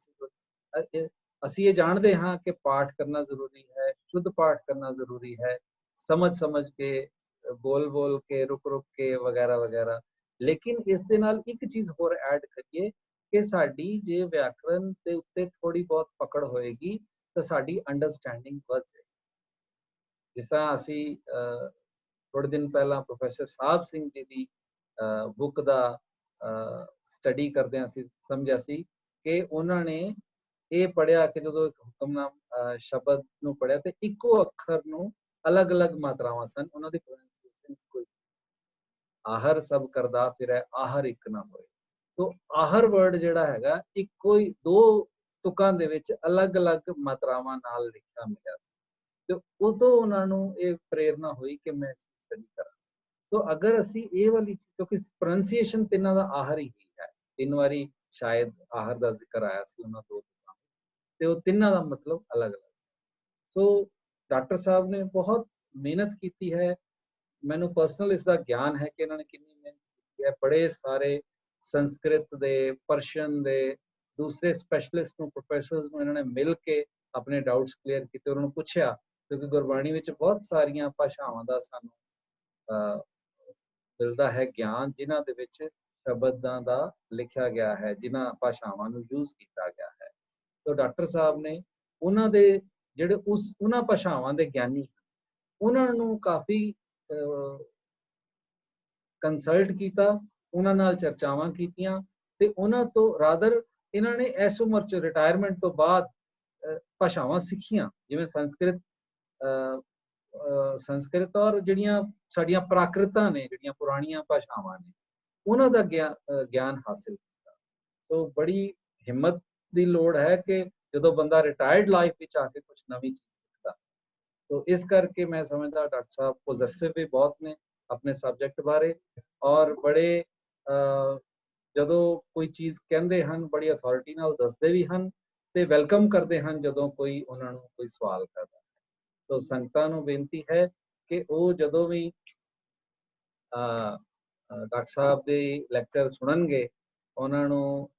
ਅਸੀਂ ਇਹ ਜਾਣਦੇ ਹਾਂ ਕਿ ਪਾਠ ਕਰਨਾ ਜ਼ਰੂਰੀ ਹੈ, ਸ਼ੁੱਧ ਪਾਠ ਕਰਨਾ ਜ਼ਰੂਰੀ ਹੈ, ਸਮਝ ਕੇ, ਬੋਲ ਕੇ, ਰੁਕ ਕੇ ਵਗੈਰਾ ਵਗੈਰਾ। ਲੇਕਿਨ ਇਸ ਦੇ ਨਾਲ ਇੱਕ ਚੀਜ਼ ਹੋਰ ਐਡ ਕਰੀਏ ਕਿ ਸਾਡੀ ਜੇ ਵਿਆਕਰਨ ਦੇ ਉੱਤੇ ਥੋੜੀ ਬਹੁਤ ਪਕੜ ਹੋਏਗੀ ਤਾਂ ਸਾਡੀ ਅੰਡਰਸਟੈਂਡਿੰਗ ਵੱਧ ਜਾਏਗੀ। ਜਿਸ ਤਰ੍ਹਾਂ ਅਸੀਂ ਥੋੜੇ ਦਿਨ ਪਹਿਲਾਂ ਪ੍ਰੋਫੈਸਰ ਸਾਹਿਬ ਸਿੰਘ ਜੀ ਦੀ ਬੁੱਕ ਦਾ ਸਟੱਡੀ ਕਰਦਿਆਂ ਸੀ ਸਮਝਿਆ ਸੀ ਕਿ ਉਹਨਾਂ ਨੇ ਇਹ ਪੜ੍ਹਿਆ ਕਿ ਜਦੋਂ ਇੱਕ ਹੁਕਮਨਾਮ ਸ਼ਬਦ ਨੂੰ ਪੜ੍ਹਿਆ ਤੇ ਇੱਕੋ ਅੱਖਰ ਨੂੰ ਅਲੱਗ-ਅਲੱਗ ਮਾਤਰਾਵਾਂ ਸਨ, ਉਹਨਾਂ ਦੀ ਪ੍ਰੋਨੰਸੀਏਸ਼ਨ ਕੋਈ ਆਹਰ ਸਭ ਕਰਦਾ ਫਿਰੈ ਆਹਰ ਇੱਕ ਨਾ ਹੋਏ। ਤੋ ਆਹਰ ਵਰਡ ਜਿਹੜਾ ਹੈਗਾ ਇੱਕੋ ਹੀ ਦੋ ਤੁਕਾਂ ਦੇ ਵਿੱਚ ਅਲੱਗ-ਅਲੱਗ ਮਾਤਰਾਵਾਂ ਨਾਲ ਲਿਖਿਆ ਮਿਲਿਆ ਤੇ ਉਦੋਂ ਉਹਨਾਂ ਨੂੰ ਇਹ ਪ੍ਰੇਰਨਾ ਹੋਈ ਕਿ ਮੈਂ ਸਟੱਡੀ ਕਰਾਂ। तो अगर असी ये वाली क्योंकि प्रोनंसीएशन तिन्ना दा आहार ही है, 3 वारी शायद आहार दा जिक्र आया सी उन्हां दो ते वो तिन्ना दा मतलब अलग अलग। सो डॉक्टर साहब ने बहुत मेहनत की है, मैनू पर्सनल इसका ज्ञान है कि इन्होंने कितनी मेहनत की है। बड़े सारे संस्कृत दे, पर्शियन दे दूसरे स्पैशलिस्ट नू, प्रोफैसर्स नू इन्होंने मिल के अपने डाउट्स क्लीयर किए, उन्होंने पूछा क्योंकि गुरबाणी विच बहुत सारियां भाषावां दा सानू मिलता है ज्ञान जिन्हां दे विच शब्दां दा लिखा गया है, जिन्हां भाषावां नूं यूज किया गया है। तो डॉक्टर साहब ने उन्हां दे जिहड़े उन्हां भाषावां दे ज्ञानी उन्हां नूं काफ़ी कंसल्ट किया, उन्हां नाल चर्चावां कीतियां ते उन्हां तो रादर इन्हां ने इस उम्र च रिटायरमेंट तो बाद भाषावां सिखियां, जिवें संस्कृत और ਜਿਹੜੀਆਂ ਸਾਡੀਆਂ ਪ੍ਰਾਕ੍ਰਿਤਾਂ ਨੇ, ਜਿਹੜੀਆਂ ਪੁਰਾਣੀਆਂ ਭਾਸ਼ਾਵਾਂ ਨੇ, ਉਹਨਾਂ ਦਾ ਗਿਆਨ ਹਾਸਿਲ ਕੀਤਾ। तो ਬੜੀ ਹਿੰਮਤ ਦੀ ਲੋੜ ਹੈ ਕਿ ਜਦੋਂ ਬੰਦਾ ਰਿਟਾਇਰਡ ਲਾਈਫ ਵਿੱਚ ਆ ਕੇ ਕੁਝ ਨਵੀਂ ਚੀਜ਼ ਸਿੱਖਦਾ। तो ਇਸ ਕਰਕੇ ਮੈਂ ਸਮਝਦਾ ਡਾਕਟਰ ਸਾਹਿਬ ਪੋਜ਼ੈਸਿਵ ਵੀ ਬਹੁਤ ਨੇ ਆਪਣੇ ਸਬਜੈਕਟ ਬਾਰੇ ਔਰ ਬੜੇ ਜਦੋਂ ਕੋਈ ਚੀਜ਼ ਕਹਿੰਦੇ ਹਨ ਬੜੀ ਅਥਾਰਟੀ ਨਾਲ ਦੱਸਦੇ ਵੀ ਹਨ ਤੇ ਵੈਲਕਮ ਕਰਦੇ ਹਨ ਜਦੋਂ ਕੋਈ ਉਹਨਾਂ ਨੂੰ ਕੋਈ ਸਵਾਲ ਕਰਦਾ। तो संगतां नूं बेनती है कि वो जदों भी ਡਾਕਟਰ ਸਾਹਿਬ ਦੇ ਲੈਕਚਰ ਸੁਣਨਗੇ, ਉਹਨਾਂ ਨੂੰ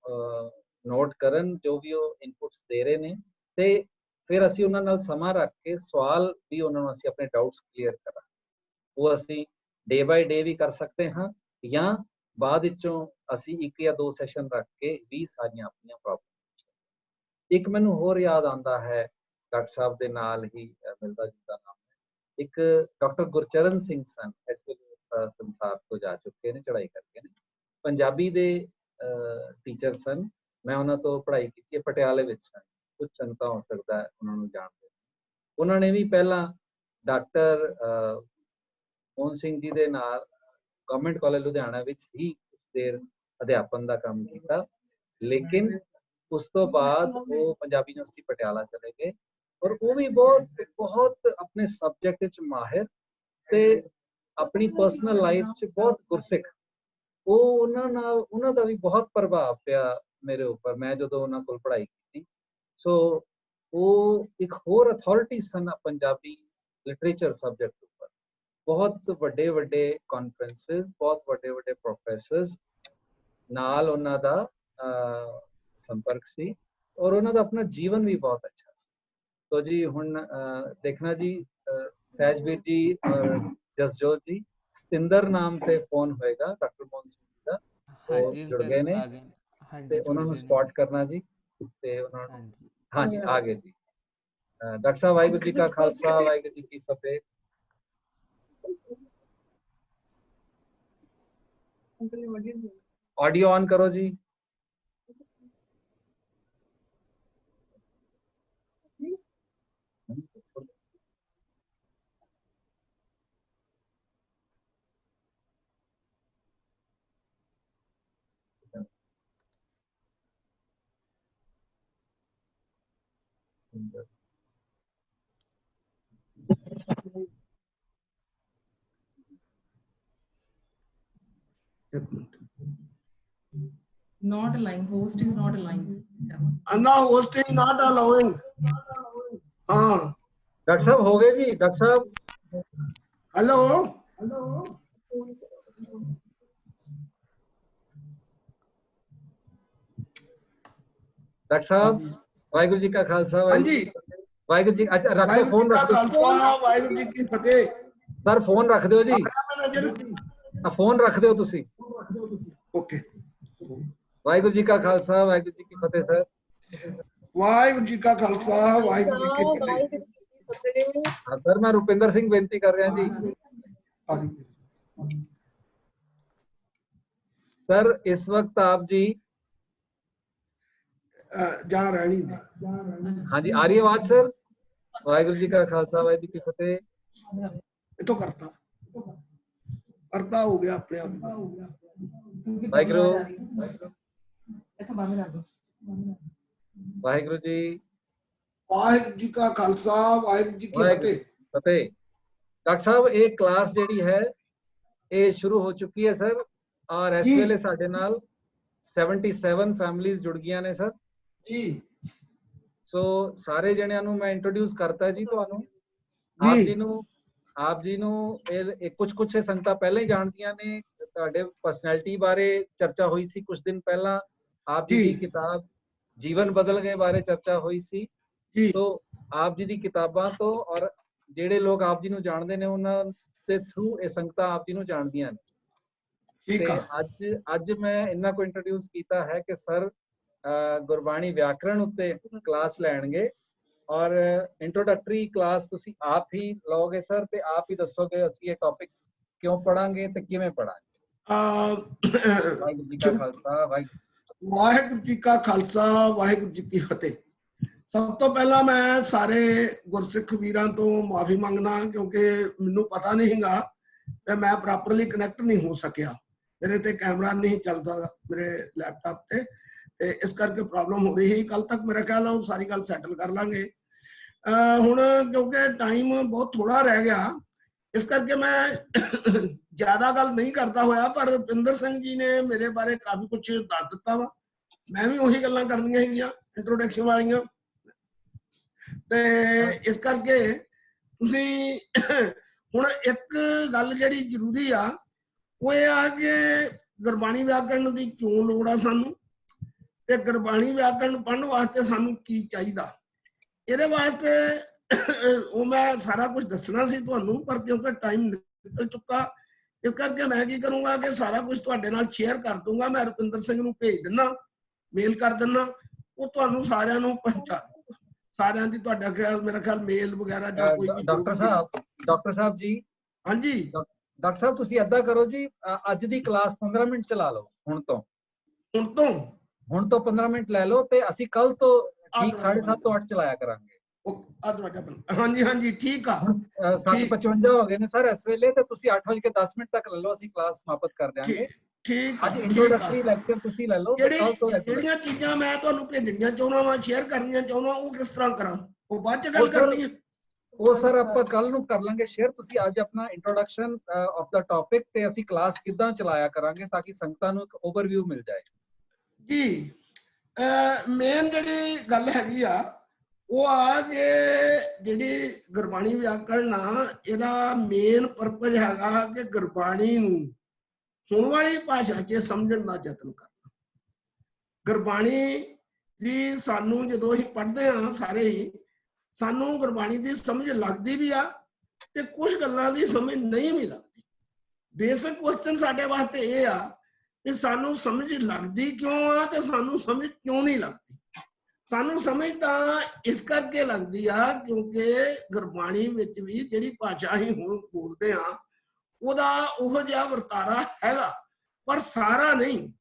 ਨੋਟ ਕਰਨ ਜੋ ਵੀ ਉਹ ਇਨਪੁਟਸ ਦੇ ਰਹੇ ਨੇ, ਤੇ ਫਿਰ ਅਸੀਂ ਉਹਨਾਂ ਨਾਲ ਸਮਾਂ ਰੱਖ ਕੇ ਸਵਾਲ ਵੀ ਉਹਨਾਂ ਨੂੰ ਅਸੀਂ ਆਪਣੇ ਡਾਊਟਸ ਕਲੀਅਰ ਕਰਾਂਗੇ। ਉਹ ਅਸੀਂ ਡੇ ਬਾਈ ਡੇ ਵੀ ਕਰ ਸਕਦੇ ਹਾਂ, ਜਾਂ ਬਾਅਦ ਵਿੱਚੋਂ ਅਸੀਂ 1 ਜਾਂ 2 ਸੈਸ਼ਨ ਰੱਖ ਕੇ ਵੀ ਸਾਰੀਆਂ ਆਪਣੀਆਂ ਪ੍ਰੋਬਲਮ। ਇੱਕ ਮੈਨੂੰ ਹੋਰ ਯਾਦ ਆਉਂਦਾ ਹੈ, ਡਾਕਟਰ ਸਾਹਿਬ ਦੇ ਨਾਲ ਹੀ ਮਿਲਦਾ ਜੁਲਦਾ ਨਾਮ ਹੈ, ਇੱਕ ਡਾਕਟਰ ਗੁਰਚਰਨ ਸਿੰਘ ਸਨ, ਇਸ ਵੇਲੇ ਸੰਸਾਰ ਤੋਂ ਜਾ ਚੁੱਕੇ ਨੇ, ਚੜ੍ਹਾਈ ਕਰਕੇ ਨੇ, ਪੰਜਾਬੀ ਦੇ ਟੀਚਰ ਸਨ। ਮੈਂ ਉਹਨਾਂ ਤੋਂ ਪੜ੍ਹਾਈ ਕੀਤੀ ਹੈ, ਪਟਿਆਲੇ ਵਿੱਚ ਸਨ, ਕੁਝ ਸੰਗਤਾਂ ਹੋ ਸਕਦਾ ਹੈ ਉਹਨਾਂ ਨੂੰ ਜਾਣਦੇ। ਉਹਨਾਂ ਨੇ ਵੀ ਪਹਿਲਾਂ ਡਾਕਟਰ ਮੋਹਨ ਸਿੰਘ ਜੀ ਦੇ ਨਾਲ ਗਵਰਨਮੈਂਟ ਕਾਲਜ ਲੁਧਿਆਣਾ ਵਿੱਚ ਹੀ ਕੁਝ ਦੇਰ ਅਧਿਆਪਨ ਦਾ ਕੰਮ ਕੀਤਾ, ਲੇਕਿਨ ਉਸ ਤੋਂ ਬਾਅਦ ਉਹ ਪੰਜਾਬੀ ਯੂਨੀਵਰਸਿਟੀ ਪਟਿਆਲਾ ਚਲੇ ਗਏ, ਔਰ ਉਹ ਵੀ ਬਹੁਤ ਆਪਣੇ ਸਬਜੈਕਟ ਵਿੱਚ ਮਾਹਿਰ ਤੇ ਆਪਣੀ ਪਰਸਨਲ ਲਾਈਫ 'ਚ ਬਹੁਤ ਗੁਰਸਿੱਖ। ਉਹ ਉਹਨਾਂ ਦਾ ਵੀ ਬਹੁਤ ਪ੍ਰਭਾਵ ਪਿਆ ਮੇਰੇ ਉੱਪਰ, ਮੈਂ ਜਦੋਂ ਉਹਨਾਂ ਕੋਲ ਪੜ੍ਹਾਈ ਕੀਤੀ। ਸੋ ਉਹ ਇੱਕ ਹੋਰ ਅਥਾਰਟੀ ਸਨ ਪੰਜਾਬੀ ਲਿਟਰੇਚਰ ਸਬਜੈਕਟ ਉੱਪਰ। ਬਹੁਤ ਵੱਡੇ ਵੱਡੇ ਕਾਨਫਰੰਸਿਸ, ਬਹੁਤ ਵੱਡੇ ਵੱਡੇ ਪ੍ਰੋਫੈਸਰਸ ਨਾਲ ਉਹਨਾਂ ਦਾ ਸੰਪਰਕ ਸੀ, ਔਰ ਉਹਨਾਂ ਦਾ ਆਪਣਾ ਜੀਵਨ ਵੀ ਬਹੁਤ ਅੱਛਾ ਸੀ। ਤੋ ਜੀ ਹੁਣ ਦੇਖਣਾ ਜੀ, ਸਹਿਜਵੀਰ ਜੀ ਔਰ ਜਸਜੋਤ ਜੀ, ਸਤਿੰਦਰ ਨਾਮ ਤੇ ਫੋਨ ਹੋਏਗਾ ਡਾਕਟਰ ਮੋਹਨ ਸਿੰਘ ਜੀ ਦਾ, ਉਹ ਜੁੜ ਗਏ ਨੇ, ਤੇ ਉਹਨਾਂ ਨੂੰ ਸਪੋਟ ਕਰਨਾ ਜੀ, ਤੇ ਉਹਨਾਂ ਨੂੰ ਹਾਂਜੀ ਆ ਗਏ ਜੀ। ਡਾਕਟਰ ਸਾਹਿਬ, ਵਾਹਿਗੁਰੂ ਜੀ ਕਾ ਖਾਲਸਾ, ਵਾਹਿਗੁਰੂ ਜੀ ਕੀ ਫਤਿਹ। ऑडियो ऑन करो जी। Not allowing. Host is not allowing. Anna, host is not allowing. हाँ। डॉक्टर साहब हो गए जी, डॉक्टर साहब। हेलो। डॉक्टर साहब, वाहिगुरु जी का खालसा, हाँ जी, वाहिगुरु जी। अच्छा रखो फोन, रख दो। खालसा, वाहिगुरु जी की फतेह। सर फोन रख दो जी, फोन रख दो तुसी। ओके। वाहिगुरु जी का खालसा, वाहिगुरु जी की फतेह सर। वाहिगुरु जी का खालसा, वाहिगुरु जी की फतेह। हाँ सर, मैं रुपिंदर सिंह बेनती कर रहा जी। सर इस वक्त आप जी जा रानी दे। हाँ जी, आ रही है आवाज सर। वाहिगुरु जी का खालसा, वाहिगुरु जी की फतेह। तो करता हो गया अपने आप। वाहिगुरु वाहिगुरु जी, वाहिगुरु जी का खालसा, वाहिगुरु जी की फतेह। फतेह। डॉक्टर साहब एक क्लास ਜਿਹੜੀ ਹੈ ਇਹ ਸ਼ੁਰੂ ਹੋ ਚੁੱਕੀ ਹੈ ਸਰ, ਔਰ ਇਸ ਵੇਲੇ ਸਾਡੇ ਨਾਲ 77 ਫੈਮਿਲੀਆਂ ਜੁੜ ਗਈਆਂ ਨੇ ਸਰ ਜੀ। ਸੋ ਸਾਰੇ ਜਣਿਆਂ ਨੂੰ ਮੈਂ ਇੰਟਰੋਡਿਊਸ ਕਰਤਾ ਜੀ ਤੁਹਾਨੂੰ। ਆਪ ਜੀ ਨੂੰ ਇਹ ਕੁਝ ਸੰਗਤਾਂ ਪਹਿਲਾਂ ਹੀ ਜਾਣਦੀਆਂ ਨੇ। ਤੁਹਾਡੇ ਪਰਸਨੈਲਿਟੀ ਬਾਰੇ ਚਰਚਾ ਹੋਈ ਸੀ ਕੁਝ ਦਿਨ ਪਹਿਲਾਂ, ਆਪ ਜੀ ਦੀ ਕਿਤਾਬ ਜੀਵਨ ਬਦਲ ਗਏ ਬਾਰੇ ਚਰਚਾ ਹੋਈ ਸੀ। ਸੋ ਆਪ ਜੀ ਦੀ ਕਿਤਾਬਾਂ ਤੋਂ ਔਰ ਜਿਹੜੇ ਲੋਕ ਆਪ ਜੀ ਨੂੰ ਜਾਣਦੇ ਨੇ ਉਹਨਾਂ ਦੇ ਥਰੂ ਇਹ ਸੰਗਤਾਂ ਆਪ ਜੀ ਨੂੰ ਜਾਣਦੀਆਂ ਨੇ। ਤੇ ਅੱਜ ਮੈਂ ਇਹਨਾਂ को ਇੰਟਰੋਡਿਊਸ ਕੀਤਾ ਹੈ ਕਿ ਸਰ ਗੁਰਬਾਣੀ ਵਿਆਕਰਣ ਉੱਤੇ ਕਲਾਸ ਲੈਣਗੇ, ਔਰ ਇੰਟਰੋਡਕਟਰੀ ਕਲਾਸ ਤੁਸੀਂ ਆਪ ਹੀ ਲਓਗੇ ਸਰ, ਤੇ ਆਪ ਹੀ ਦੱਸੋਗੇ ਅਸੀਂ ਇਹ ਟੌਪਿਕ ਕਿਉਂ ਪੜਾਂਗੇ ਤੇ ਕਿਵੇਂ ਪੜਾਂਗੇ। ਵਾਹਿਗੁਰੂ ਜੀ ਕਾ ਖਾਲਸਾ, ਵਾਹਿਗੁਰੂ ਜੀ ਕਾ ਖਾਲਸਾ, ਵਾਹਿਗੁਰੂ ਜੀ ਕੀ ਫਤਿਹ। ਸਭ ਤੋਂ ਪਹਿਲਾਂ ਮੈਂ ਸਾਰੇ ਗੁਰਸਿੱਖ ਵੀਰਾਂ ਤੋਂ ਮਾਫੀ ਮੰਗਣਾ, ਕਿਉਂਕਿ ਮੈਨੂੰ ਪਤਾ ਨਹੀਂ ਹੈਗਾ ਤੇ ਮੈਂ ਪ੍ਰੋਪਰਲੀ ਕਨੈਕਟ ਨਹੀਂ ਹੋ ਸਕਿਆ। ਮੇਰੇ ਤੇ ਕੈਮਰਾ ਨਹੀਂ ਚੱਲਦਾ ਮੇਰੇ ਲੈਪਟਾਪ ਤੇ ਇਸ ਕਰਕੇ ਪ੍ਰੋਬਲਮ ਹੋ ਰਹੀ ਹੈ। ਕੱਲ ਤੱਕ ਮੇਰਾ ਖਿਆਲ ਹੈ ਉਹ ਸਾਰੀ ਗੱਲ ਸੈਟਲ ਕਰ ਲਾਂਗੇ। ਹੁਣ ਕਿਉਂਕਿ ਟਾਈਮ ਬਹੁਤ ਥੋੜਾ ਰਹਿ ਗਿਆ, ਇਸ ਕਰਕੇ ਮੈਂ ਜ਼ਿਆਦਾ ਗੱਲ ਨਹੀਂ ਕਰਦਾ ਹੋਇਆ, ਪਰ ਰੁਪਿੰਦਰ ਸਿੰਘ ਜੀ ਨੇ ਮੇਰੇ ਬਾਰੇ ਕਾਫੀ ਕੁਝ ਦੱਸ ਦਿੱਤਾ ਵਾ। ਮੈਂ ਵੀ ਉਹੀ ਗੱਲਾਂ ਕਰਨੀਆਂ ਹੈਗੀਆਂ ਇੰਟਰੋਡਕਸ਼ਨ ਵਾਲੀਆਂ, ਤੇ ਇਸ ਕਰਕੇ ਤੁਸੀਂ ਹੁਣ ਇੱਕ ਗੱਲ ਜਿਹੜੀ ਜ਼ਰੂਰੀ ਆ ਉਹ ਇਹ ਆ ਕਿ ਗੁਰਬਾਣੀ ਵਿਆਕਰਣ ਦੀ ਕਿਉਂ ਲੋੜ ਆ ਸਾਨੂੰ, ਤੇ ਗੁਰਬਾਣੀ ਵਿਆਕਰਣ ਪੜ੍ਹਨ ਵਾਸਤੇ ਸਾਨੂੰ ਕੀ ਚਾਹੀਦਾ। ਇਹਦੇ ਵਾਸਤੇ ਉਹ ਮੈਂ ਸਾਰਾ ਕੁਝ ਦੱਸਣਾ ਸੀ ਤੁਹਾਨੂੰ, ਪਰ ਕਿਉਂਕਿ ਟਾਈਮ ਨਿਕਲ ਚੁੱਕਾ, ਇਸ ਕਰਕੇ ਮੈਂ ਕੀ ਕਰੂੰਗਾ ਕਿ ਸਾਰਾ ਕੁਝ ਤੁਹਾਡੇ ਨਾਲ ਸ਼ੇਅਰ ਕਰ ਦੂੰਗਾ। ਮੈਂ ਰੁਪਿੰਦਰ ਸਿੰਘ ਨੂੰ ਭੇਜ ਦਿੰਦਾ, ਮੇਲ ਕਰ ਦਿੰਦਾ, ਉਹ ਤੁਹਾਨੂੰ ਸਾਰਿਆਂ ਨੂੰ ਪਹੁੰਚਾ ਦੂੰਗਾ। ਸਾਰਿਆਂ ਦੀ ਤੁਹਾਡਾ ਖਿਆਲ, ਮੇਰਾ ਖਿਆਲ ਮੇਲ ਵਗੈਰਾ ਜਾਂ ਕੋਈ ਵੀ। ਡਾਕਟਰ ਸਾਹਿਬ ਜੀ। ਹਾਂਜੀ ਡਾਕਟਰ ਸਾਹਿਬ, ਤੁਸੀਂ ਏਦਾਂ ਕਰੋ ਜੀ, ਅੱਜ ਦੀ ਕਲਾਸ 15 ਮਿੰਟ ਚਲਾ ਲਓ। ਹੁਣ ਤੋਂ 15 ਮਿੰਟ ਲੈ ਲਓ, ਤੇ ਅਸੀਂ ਕੱਲ ਤੋਂ ਠੀਕ 7:30 ਤੋਂ 8 ਚਲਾਇਆ ਕਰਾਂਗੇ। ਹਾਂਜੀ ਠੀਕ ਆ। 7:55 ਹੋ ਗਏ ਨੇ ਸਰ ਇਸ ਵੇਲੇ, ਤੇ ਤੁਸੀਂ 8:10 ਤੱਕ ਲੈ ਲਓ, ਅਸੀਂ ਕਲਾਸ ਸਮਾਪਤ ਕਰ ਦਿਆਂਗੇ। ਠੀਕ ਅੱਜ ਇੰਟਰੋਡਕਟਰੀ ਲੈਕਚਰ ਤੁਸੀਂ ਲੈ ਲਓ। ਜਿਹੜੀਆਂ ਚੀਜ਼ਾਂ ਮੈਂ ਤੁਹਾਨੂੰ ਭੇਜਣੀਆਂ ਚਾਹੁੰਦਾ ਵਾਂ, ਸ਼ੇਅਰ ਕਰਨੀਆਂ ਚਾਹੁੰਦਾ, ਉਹ ਕਿਸ ਤਰ੍ਹਾਂ ਕਰਾਂ, ਉਹ ਬਾਅਦ ਚ ਗੱਲ ਕਰਨੀ ਹੈ। ਉਹ ਸਰ ਆਪਾਂ ਕੱਲ ਨੂੰ ਕਰ ਲਾਂਗੇ ਸ਼ੇਅਰ। ਤੁਸੀਂ ਅੱਜ ਆਪਣਾ ਇੰਟਰੋਡਕਸ਼ਨ ਆਫ ਦਾ ਟੌਪਿਕ ਤੇ ਅਸੀਂ ਕਲਾਸ ਕਿੱਦਾਂ ਚਲਾਇਆ ਕਰਾਂਗੇ, ਤਾਂ ਕਿ ਸੰਗਤਾਂ ਨੂੰ ਇੱਕ ਓਵਰਵਿਊ ਮਿਲ ਜਾਏ। ਜੀ ਮੇਨ ਜਿਹੜੀ ਗੱਲ ਹੈਗੀ ਆ ਉਹ ਆ ਕਿ ਜਿਹੜੀ ਗੁਰਬਾਣੀ ਵਿਆਕਰਣ ਆ, ਇਹਦਾ ਮੇਨ ਪਰਪਸ ਹੈਗਾ ਕਿ ਗੁਰਬਾਣੀ ਨੂੰ ਹੁਣ ਵਾਲੀ ਭਾਸ਼ਾ 'ਚ ਸਮਝਣ ਦਾ ਯਤਨ ਕਰਨਾ। ਗੁਰਬਾਣੀ ਦੀ ਸਾਨੂੰ ਜਦੋਂ ਅਸੀਂ ਪੜ੍ਹਦੇ ਹਾਂ ਸਾਰੇ ਹੀ, ਸਾਨੂੰ ਗੁਰਬਾਣੀ ਦੀ ਸਮਝ ਲੱਗਦੀ ਵੀ ਆ, ਤੇ ਕੁਝ ਗੱਲਾਂ ਦੀ ਸਮਝ ਨਹੀਂ ਵੀ ਲੱਗਦੀ। ਬੇਸਿਕ ਕੁਐਸਚਨ ਸਾਡੇ ਵਾਸਤੇ ਇਹ ਆ ਕਿ ਸਾਨੂੰ ਸਮਝ ਲੱਗਦੀ ਕਿਉਂ ਆ, ਤੇ ਸਾਨੂੰ ਸਮਝ ਕਿਉਂ ਨਹੀਂ ਲੱਗਦੀ। ਸਾਨੂੰ ਸਮਝ ਤਾਂ ਇਸ ਕਰਕੇ ਲੱਗਦੀ ਆ ਕਿਉਂਕਿ ਗੁਰਬਾਣੀ ਵਿੱਚ ਵੀ ਜਿਹੜੀ ਭਾਸ਼ਾ ਅਸੀਂ ਹੁਣ ਬੋਲਦੇ ਆ, ਉਹਦਾ ਉਹੋ ਜਿਹਾ ਵਰਤਾਰਾ ਹੈਗਾ, ਪਰ ਸਾਰਾ ਨਹੀਂ।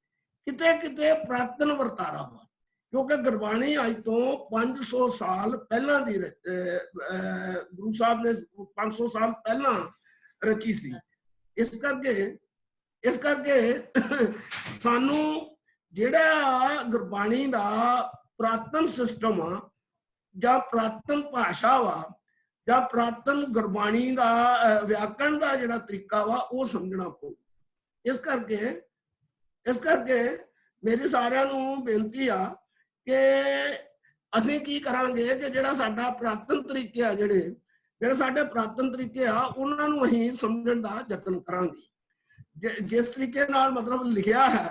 ਕਿਤੇ ਕਿਤੇ ਪ੍ਰਾਤਨ ਵਰਤਾਰਾ ਵਾ, ਕਿਉਂਕਿ ਗੁਰਬਾਣੀ ਅੱਜ ਤੋਂ 500 ਸਾਲ ਪਹਿਲਾਂ ਦੀ ਗੁਰੂ ਸਾਹਿਬ ਨੇ 500 ਸਾਲ ਪਹਿਲਾਂ ਰਚੀ ਸੀ। ਇਸ ਕਰਕੇ ਸਾਨੂੰ ਜਿਹੜਾ ਗੁਰਬਾਣੀ ਦਾ ਪ੍ਰਾਤਨ ਸਿਸਟਮ ਆ, ਜਾਂ ਪ੍ਰਾਤਨ ਭਾਸ਼ਾ ਵਾ, ਜਾਂ ਪ੍ਰਾਤਨ ਗੁਰਬਾਣੀ ਦਾ ਵਿਆਕਰਣ ਦਾ ਜਿਹੜਾ ਤਰੀਕਾ ਵਾ, ਉਹ ਸਮਝਣਾ ਪਊ। ਇਸ ਕਰਕੇ ਮੇਰੀ ਸਾਰਿਆਂ ਨੂੰ ਬੇਨਤੀ ਆ ਕਿ ਅਸੀਂ ਕੀ ਕਰਾਂਗੇ ਕਿ ਜਿਹੜਾ ਸਾਡਾ ਪ੍ਰਾਤਨ ਤਰੀਕੇ ਆ, ਜਿਹੜੇ ਸਾਡੇ ਪ੍ਰਾਤਨ ਤਰੀਕੇ ਆ, ਉਹਨਾਂ ਨੂੰ ਅਸੀਂ ਸਮਝਣ ਦਾ ਯਤਨ ਕਰਾਂਗੇ। ਜਿਸ ਤਰੀਕੇ ਨਾਲ ਮਤਲਬ ਲਿਖਿਆ ਹੈ।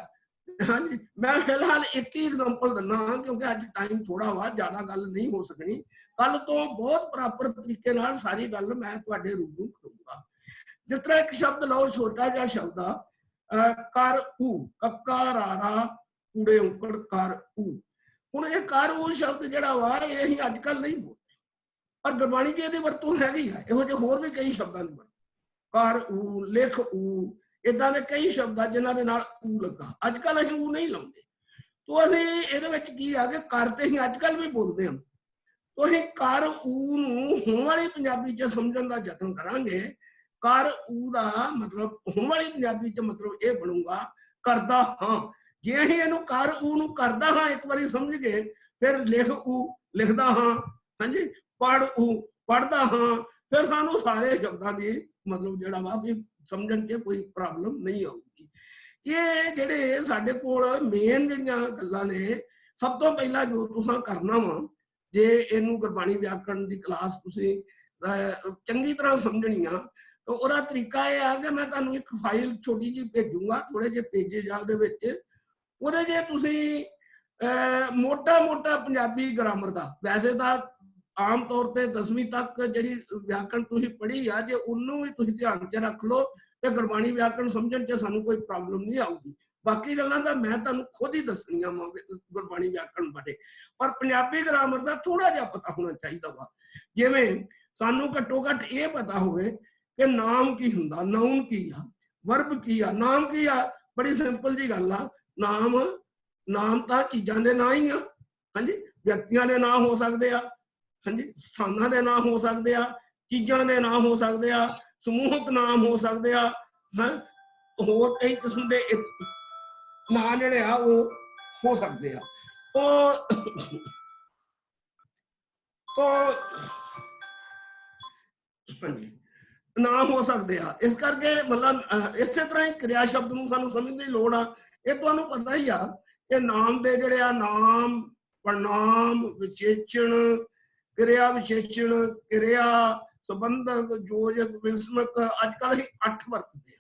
ਹਾਂਜੀ, ਮੈਂ ਫਿਲਹਾਲ ਇੱਕ ਹੀ ਐਗਜ਼ਾਮਪਲ ਦਿੰਦਾ ਹਾਂ, ਕਿਉਂਕਿ ਅੱਜ ਟਾਈਮ ਥੋੜਾ ਵਾ, ਜ਼ਿਆਦਾ ਗੱਲ ਨਹੀਂ ਹੋ ਸਕਣੀ। ਕੱਲ ਤੋਂ ਬਹੁਤ ਪ੍ਰੋਪਰ ਤਰੀਕੇ ਨਾਲ ਸਾਰੀ ਗੱਲ ਮੈਂ ਤੁਹਾਡੇ ਰੂਬਰੂ ਕਰੂੰਗਾ। ਜਿਸ ਤਰ੍ਹਾਂ ਇੱਕ ਸ਼ਬਦ ਲਓ, ਛੋਟਾ ਜਿਹਾ ਸ਼ਬਦ ਆ ਕਰ ਊ, ਕੱਕਾ ਰਾਰਾ ਕੂੜੇ ਔਂਕੜ ਕਰ ਊ। ਹੁਣ ਇਹ ਕਰ ਊ ਸ਼ਬਦ ਜਿਹੜਾ ਵਾ, ਇਹ ਅਸੀਂ ਅੱਜ ਕੱਲ ਨਹੀਂ ਬੋਲਦੇ, ਪਰ ਗੁਰਬਾਣੀ 'ਚ ਇਹਦੀ ਵਰਤੋਂ ਹੈਗੀ ਆ। ਇਹੋ ਜਿਹੇ ਹੋਰ ਵੀ ਕਈ ਸ਼ਬਦਾਂ ਦੀ ਵਰਤੋਂ, ਕਰ ਊ, ਲਿਖ ਊ, ਏਦਾਂ ਦੇ ਕਈ ਸ਼ਬਦ ਆ ਜਿਨ੍ਹਾਂ ਦੇ ਨਾਲ ਊ ਲੱਗਾ। ਅੱਜ ਕੱਲ ਅਸੀਂ ਊ ਨਹੀਂ ਲਾਉਂਦੇ। ਤੋਂ ਅਸੀਂ ਇਹਦੇ ਵਿੱਚ ਕੀ ਆ ਕਿ ਕਰ ਤੇ ਅਸੀਂ ਅੱਜ ਕੱਲ ਵੀ ਬੋਲਦੇ ਹਾਂ, ਤੋਂ ਅਸੀਂ ਕਰ ਊ ਨੂੰ ਹੁਣ ਵਾਲੀ ਪੰਜਾਬੀ 'ਚ ਸਮਝਣ ਦਾ ਯਤਨ ਕਰਾਂਗੇ। ਕਰ ਊ ਦਾ ਮਤਲਬ ਹੁਣ ਵਾਲੀ ਪੰਜਾਬੀ 'ਚ ਮਤਲਬ ਇਹ ਬਣੂਗਾ ਕਰਦਾ ਹਾਂ। ਜੇ ਅਸੀਂ ਇਹਨੂੰ ਕਰ ਊ ਨੂੰ ਕਰਦਾ ਹਾਂ ਇੱਕ ਵਾਰੀ ਸਮਝ ਗਏ, ਫਿਰ ਲਿਖ ਊ ਲਿਖਦਾ ਹਾਂ, ਹਾਂਜੀ, ਪੜ੍ਹ ਊ ਪੜ੍ਹਦਾ ਹਾਂ, ਫਿਰ ਸਾਨੂੰ ਸਾਰੇ ਸ਼ਬਦਾਂ ਦੀ ਮਤਲਬ ਜਿਹੜਾ ਵਾ ਵੀ ਸਮਝਣ 'ਚ ਕੋਈ ਪ੍ਰੋਬਲਮ ਨਹੀਂ ਆਊਗੀ। ਇਹ ਜਿਹੜੇ ਸਾਡੇ ਕੋਲ ਮੇਨ ਜਿਹੜੀਆਂ ਗੱਲਾਂ ਨੇ, ਸਭ ਤੋਂ ਪਹਿਲਾਂ ਜੋ ਤੁਸੀਂ ਕਰਨਾ ਵਾ, ਜੇ ਇਹਨੂੰ ਗੁਰਬਾਣੀ ਵਿਆਕਰਣ ਦੀ ਕਲਾਸ ਤੁਸੀਂ ਚੰਗੀ ਤਰ੍ਹਾਂ ਸਮਝਣੀ ਆ, ਤਾਂ ਉਹਦਾ ਤਰੀਕਾ ਇਹ ਆ ਕਿ ਮੈਂ ਤੁਹਾਨੂੰ ਇੱਕ ਫਾਈਲ ਛੋਟੀ ਜਿਹੀ ਭੇਜੂਗਾ, ਥੋੜੇ ਜਿਹੇ ਪੇਜਿਸ ਆ ਉਹਦੇ ਵਿੱਚ। ਉਹਦੇ ਜੇ ਤੁਸੀਂ ਮੋਟਾ ਪੰਜਾਬੀ ਗ੍ਰਾਮਰ ਦਾ, ਵੈਸੇ ਤਾਂ ਆਮ ਤੌਰ ਤੇ 10ਵੀਂ ਤੱਕ ਜਿਹੜੀ ਵਿਆਕਰਣ ਤੁਸੀਂ ਪੜ੍ਹੀ ਆ, ਜੇ ਉਹਨੂੰ ਵੀ ਤੁਸੀਂ ਧਿਆਨ 'ਚ ਰੱਖ ਲਓ, ਤੇ ਗੁਰਬਾਣੀ ਵਿਆਕਰਣ ਸਮਝਣ 'ਚ ਸਾਨੂੰ ਕੋਈ ਪ੍ਰੋਬਲਮ ਨਹੀਂ ਆਊਗੀ। ਬਾਕੀ ਗੱਲਾਂ ਤਾਂ ਮੈਂ ਤੁਹਾਨੂੰ ਖੁਦ ਹੀ ਦੱਸਣੀਆਂ ਵਾ ਗੁਰਬਾਣੀ ਵਿਆਕਰਣ ਬਾਰੇ, ਪਰ ਪੰਜਾਬੀ ਗ੍ਰਾਮਰ ਦਾ ਥੋੜਾ ਜਿਹਾ ਪਤਾ ਹੋਣਾ ਚਾਹੀਦਾ ਵਾ। ਜਿਵੇਂ ਸਾਨੂੰ ਘੱਟੋ ਘੱਟ ਇਹ ਪਤਾ ਹੋਵੇ ਕਿ ਨਾਮ ਕੀ ਹੁੰਦਾ, ਨਾਉਨ ਕੀ ਆ, ਵਰਬ ਕੀ ਆ। ਨਾਮ ਕੀ ਆ? ਬੜੀ ਸਿੰਪਲ ਜੀ ਗੱਲ ਆ। ਨਾਮ ਤਾਂ ਚੀਜ਼ਾਂ ਦੇ ਨਾਂ ਹੀ ਆ, ਹਾਂਜੀ, ਵਿਅਕਤੀਆਂ ਦੇ ਨਾਂ ਹੋ ਸਕਦੇ ਆ, ਹਾਂਜੀ, ਸਥਾਨਾਂ ਦੇ ਨਾਂ ਹੋ ਸਕਦੇ ਆ, ਚੀਜ਼ਾਂ ਦੇ ਨਾਂ ਹੋ ਸਕਦੇ ਆ, ਸਮੂਹਕ ਨਾਮ ਹੋ ਸਕਦੇ ਆ, ਹੋਰ ਕਈ ਕਿਸਮ ਦੇ ਨਾਂ ਜਿਹੜੇ ਆ ਉਹ ਹੋ ਸਕਦੇ ਆ। ਹਾਂਜੀ, ਨਾਂ ਹੋ ਸਕਦੇ ਆ। ਇਸ ਕਰਕੇ ਮਤਲਬ ਇਸੇ ਤਰ੍ਹਾਂ ਹੀ ਕਿਰਿਆ ਸ਼ਬਦ ਨੂੰ ਸਾਨੂੰ ਸਮਝਣ ਦੀ ਲੋੜ ਆ। ਇਹ ਤੁਹਾਨੂੰ ਪਤਾ ਹੀ ਆ ਕਿ ਨਾਮ ਦੇ ਜਿਹੜੇ ਆ, ਨਾਮ, ਪੜਨਾਮ, ਵਿਸ਼ੇਸ਼ਣ, ਕਿਰਿਆ ਵਿਸ਼ੇਸ਼ਣ, ਕਿਰਿਆ, ਸੰਬੰਧਕ, ਯੋਜਕ, ਵਿਸਮਕ, ਅੱਜ ਕੱਲ ਅਸੀਂ 8 ਵਰਤਦੇ ਹਾਂ,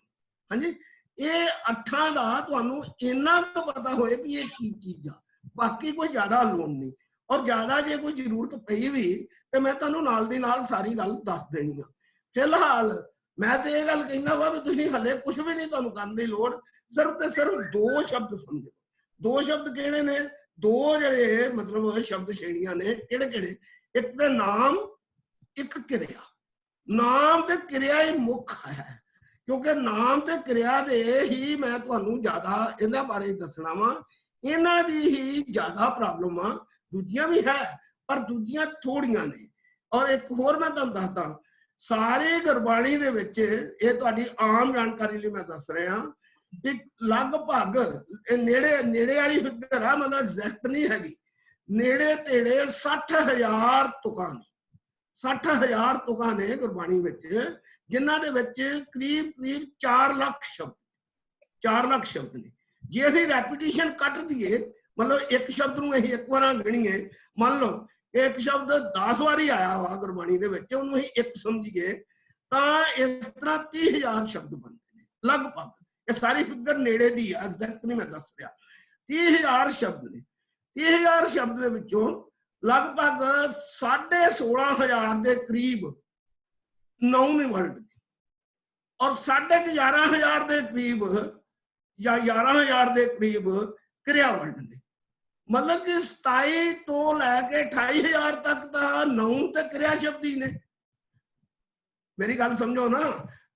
ਹਾਂਜੀ। ਇਹ ਅੱਠਾਂ ਦਾ ਤੁਹਾਨੂੰ ਇੰਨਾ ਕੁ ਪਤਾ ਹੋਏ ਵੀ ਇਹ ਕੀ ਚੀਜ਼ ਆ, ਬਾਕੀ ਕੋਈ ਜ਼ਿਆਦਾ ਲੋੜ ਨਹੀਂ। ਔਰ ਜ਼ਿਆਦਾ ਜੇ ਕੋਈ ਜ਼ਰੂਰਤ ਪਈ ਵੀ ਤੇ ਮੈਂ ਤੁਹਾਨੂੰ ਨਾਲ ਦੀ ਨਾਲ ਸਾਰੀ ਗੱਲ ਦੱਸ ਦੇਣੀ ਆ। ਫਿਲਹਾਲ ਮੈਂ ਤੇ ਇਹ ਗੱਲ ਕਹਿੰਦਾ ਵਾ ਵੀ ਤੁਸੀਂ ਹਲੇ ਕੁਝ ਵੀ ਨਹੀਂ ਤੁਹਾਨੂੰ ਕਰਨ ਦੀ ਲੋੜ, ਸਿਰਫ ਤੇ ਸਿਰਫ ਦੋ ਸ਼ਬਦ ਸਮਝੋ। ਦੋ ਸ਼ਬਦ ਕਿਹੜੇ ਨੇ? ਦੋ ਜਿਹੜੇ ਮਤਲਬ ਸ਼ਬਦ ਸ਼੍ਰੇਣੀਆਂ ਨੇ, ਕਿਹੜੇ ਕਿਹੜੇ? ਇੱਕ ਤੇ ਨਾਮ, ਇੱਕ ਕਿਰਿਆ। ਨਾਮ ਤੇ ਕਿਰਿਆ ਹੀ ਮੁੱਖ ਹੈ, ਕਿਉਂਕਿ ਨਾਮ ਤੇ ਕਿਰਿਆ ਦੇ ਹੀ ਮੈਂ ਤੁਹਾਨੂੰ ਜ਼ਿਆਦਾ ਇਹਨਾਂ ਬਾਰੇ ਦੱਸਣਾ ਵਾ। ਇਹਨਾਂ ਦੀ ਹੀ ਜ਼ਿਆਦਾ ਪ੍ਰੋਬਲਮ ਆ, ਦੂਜੀਆਂ ਵੀ ਹੈ ਪਰ ਦੂਜੀਆਂ ਥੋੜੀਆਂ ਨੇ। ਔਰ ਇੱਕ ਹੋਰ ਮੈਂ ਤੁਹਾਨੂੰ ਦੱਸਦਾ, ਸਾਰੇ ਗੁਰਬਾਣੀ ਦੇ ਵਿੱਚ, ਇਹ ਤੁਹਾਡੀ ਆਮ ਜਾਣਕਾਰੀ ਲਈ ਮੈਂ ਦੱਸ ਰਿਹਾ ਵੀ ਲਗਭਗ ਨੇੜੇ ਵਾਲੀ ਫਿਗਰ ਆ, ਮਤਲਬ ਐਗਜ਼ੈਕਟ ਨਹੀਂ ਹੈਗੀ, ਨੇੜੇ ਤੇੜੇ 60,000 ਤੁਕਾਂ ਨੇ। 60,000 ਤੁਕਾਂ ਨੇ ਗੁਰਬਾਣੀ ਵਿੱਚ, ਜਿਨ੍ਹਾਂ ਦੇ ਵਿੱਚ ਕਰੀਬ 4 ਲੱਖ ਸ਼ਬਦ, 4 ਲੱਖ ਸ਼ਬਦ ਨੇ। ਜੇ ਅਸੀਂ ਰੈਪੀਟੀਸ਼ਨ ਕੱਟ ਦਈਏ, ਮਤਲਬ ਇੱਕ ਸ਼ਬਦ ਨੂੰ ਅਸੀਂ ਇੱਕ ਵਾਰ ਗਿਣੀਏ, ਮੰਨ ਲਓ ਇੱਕ ਸ਼ਬਦ 10 ਵਾਰੀ ਆਇਆ ਵਾ ਗੁਰਬਾਣੀ ਦੇ ਵਿੱਚ, ਉਹਨੂੰ ਅਸੀਂ ਇੱਕ ਸਮਝੀਏ ਤਾਂ ਇਸ ਤਰ੍ਹਾਂ 30,000 ਸ਼ਬਦ ਬਣਦੇ ਨੇ ਲਗਭਗ। ਇਹ ਸਾਰੀ ਫਿਗਰ ਨੇੜੇ ਦੀ ਆ, ਐਗਜ਼ੈਕਟ ਨਹੀਂ ਮੈਂ ਦੱਸ ਰਿਹਾ। 30,000 ਸ਼ਬਦ ਨੇ। 30,000 ਸ਼ਬਦ ਦੇ ਵਿੱਚੋਂ ਲਗਭਗ 16,500 ਦੇ ਕਰੀਬ ਨਾਉਨ ਵਰਡ ਨੇ, ਔਰ 11,500 ਦੇ ਕਰੀਬ ਜਾਂ 11,000 ਦੇ ਕਰੀਬ ਕਿਰਿਆ ਵਰਡ ਨੇ। ਮਤਲਬ ਕਿ 27 ਤੋਂ ਲੈ ਕੇ 28,000 ਤੱਕ ਤਾਂ ਨਾਉਨ ਤੇ ਕਿਰਿਆ ਸ਼ਬਦ ਹੀ ਨੇ। ਮੇਰੀ ਗੱਲ ਸਮਝੋ ਨਾ।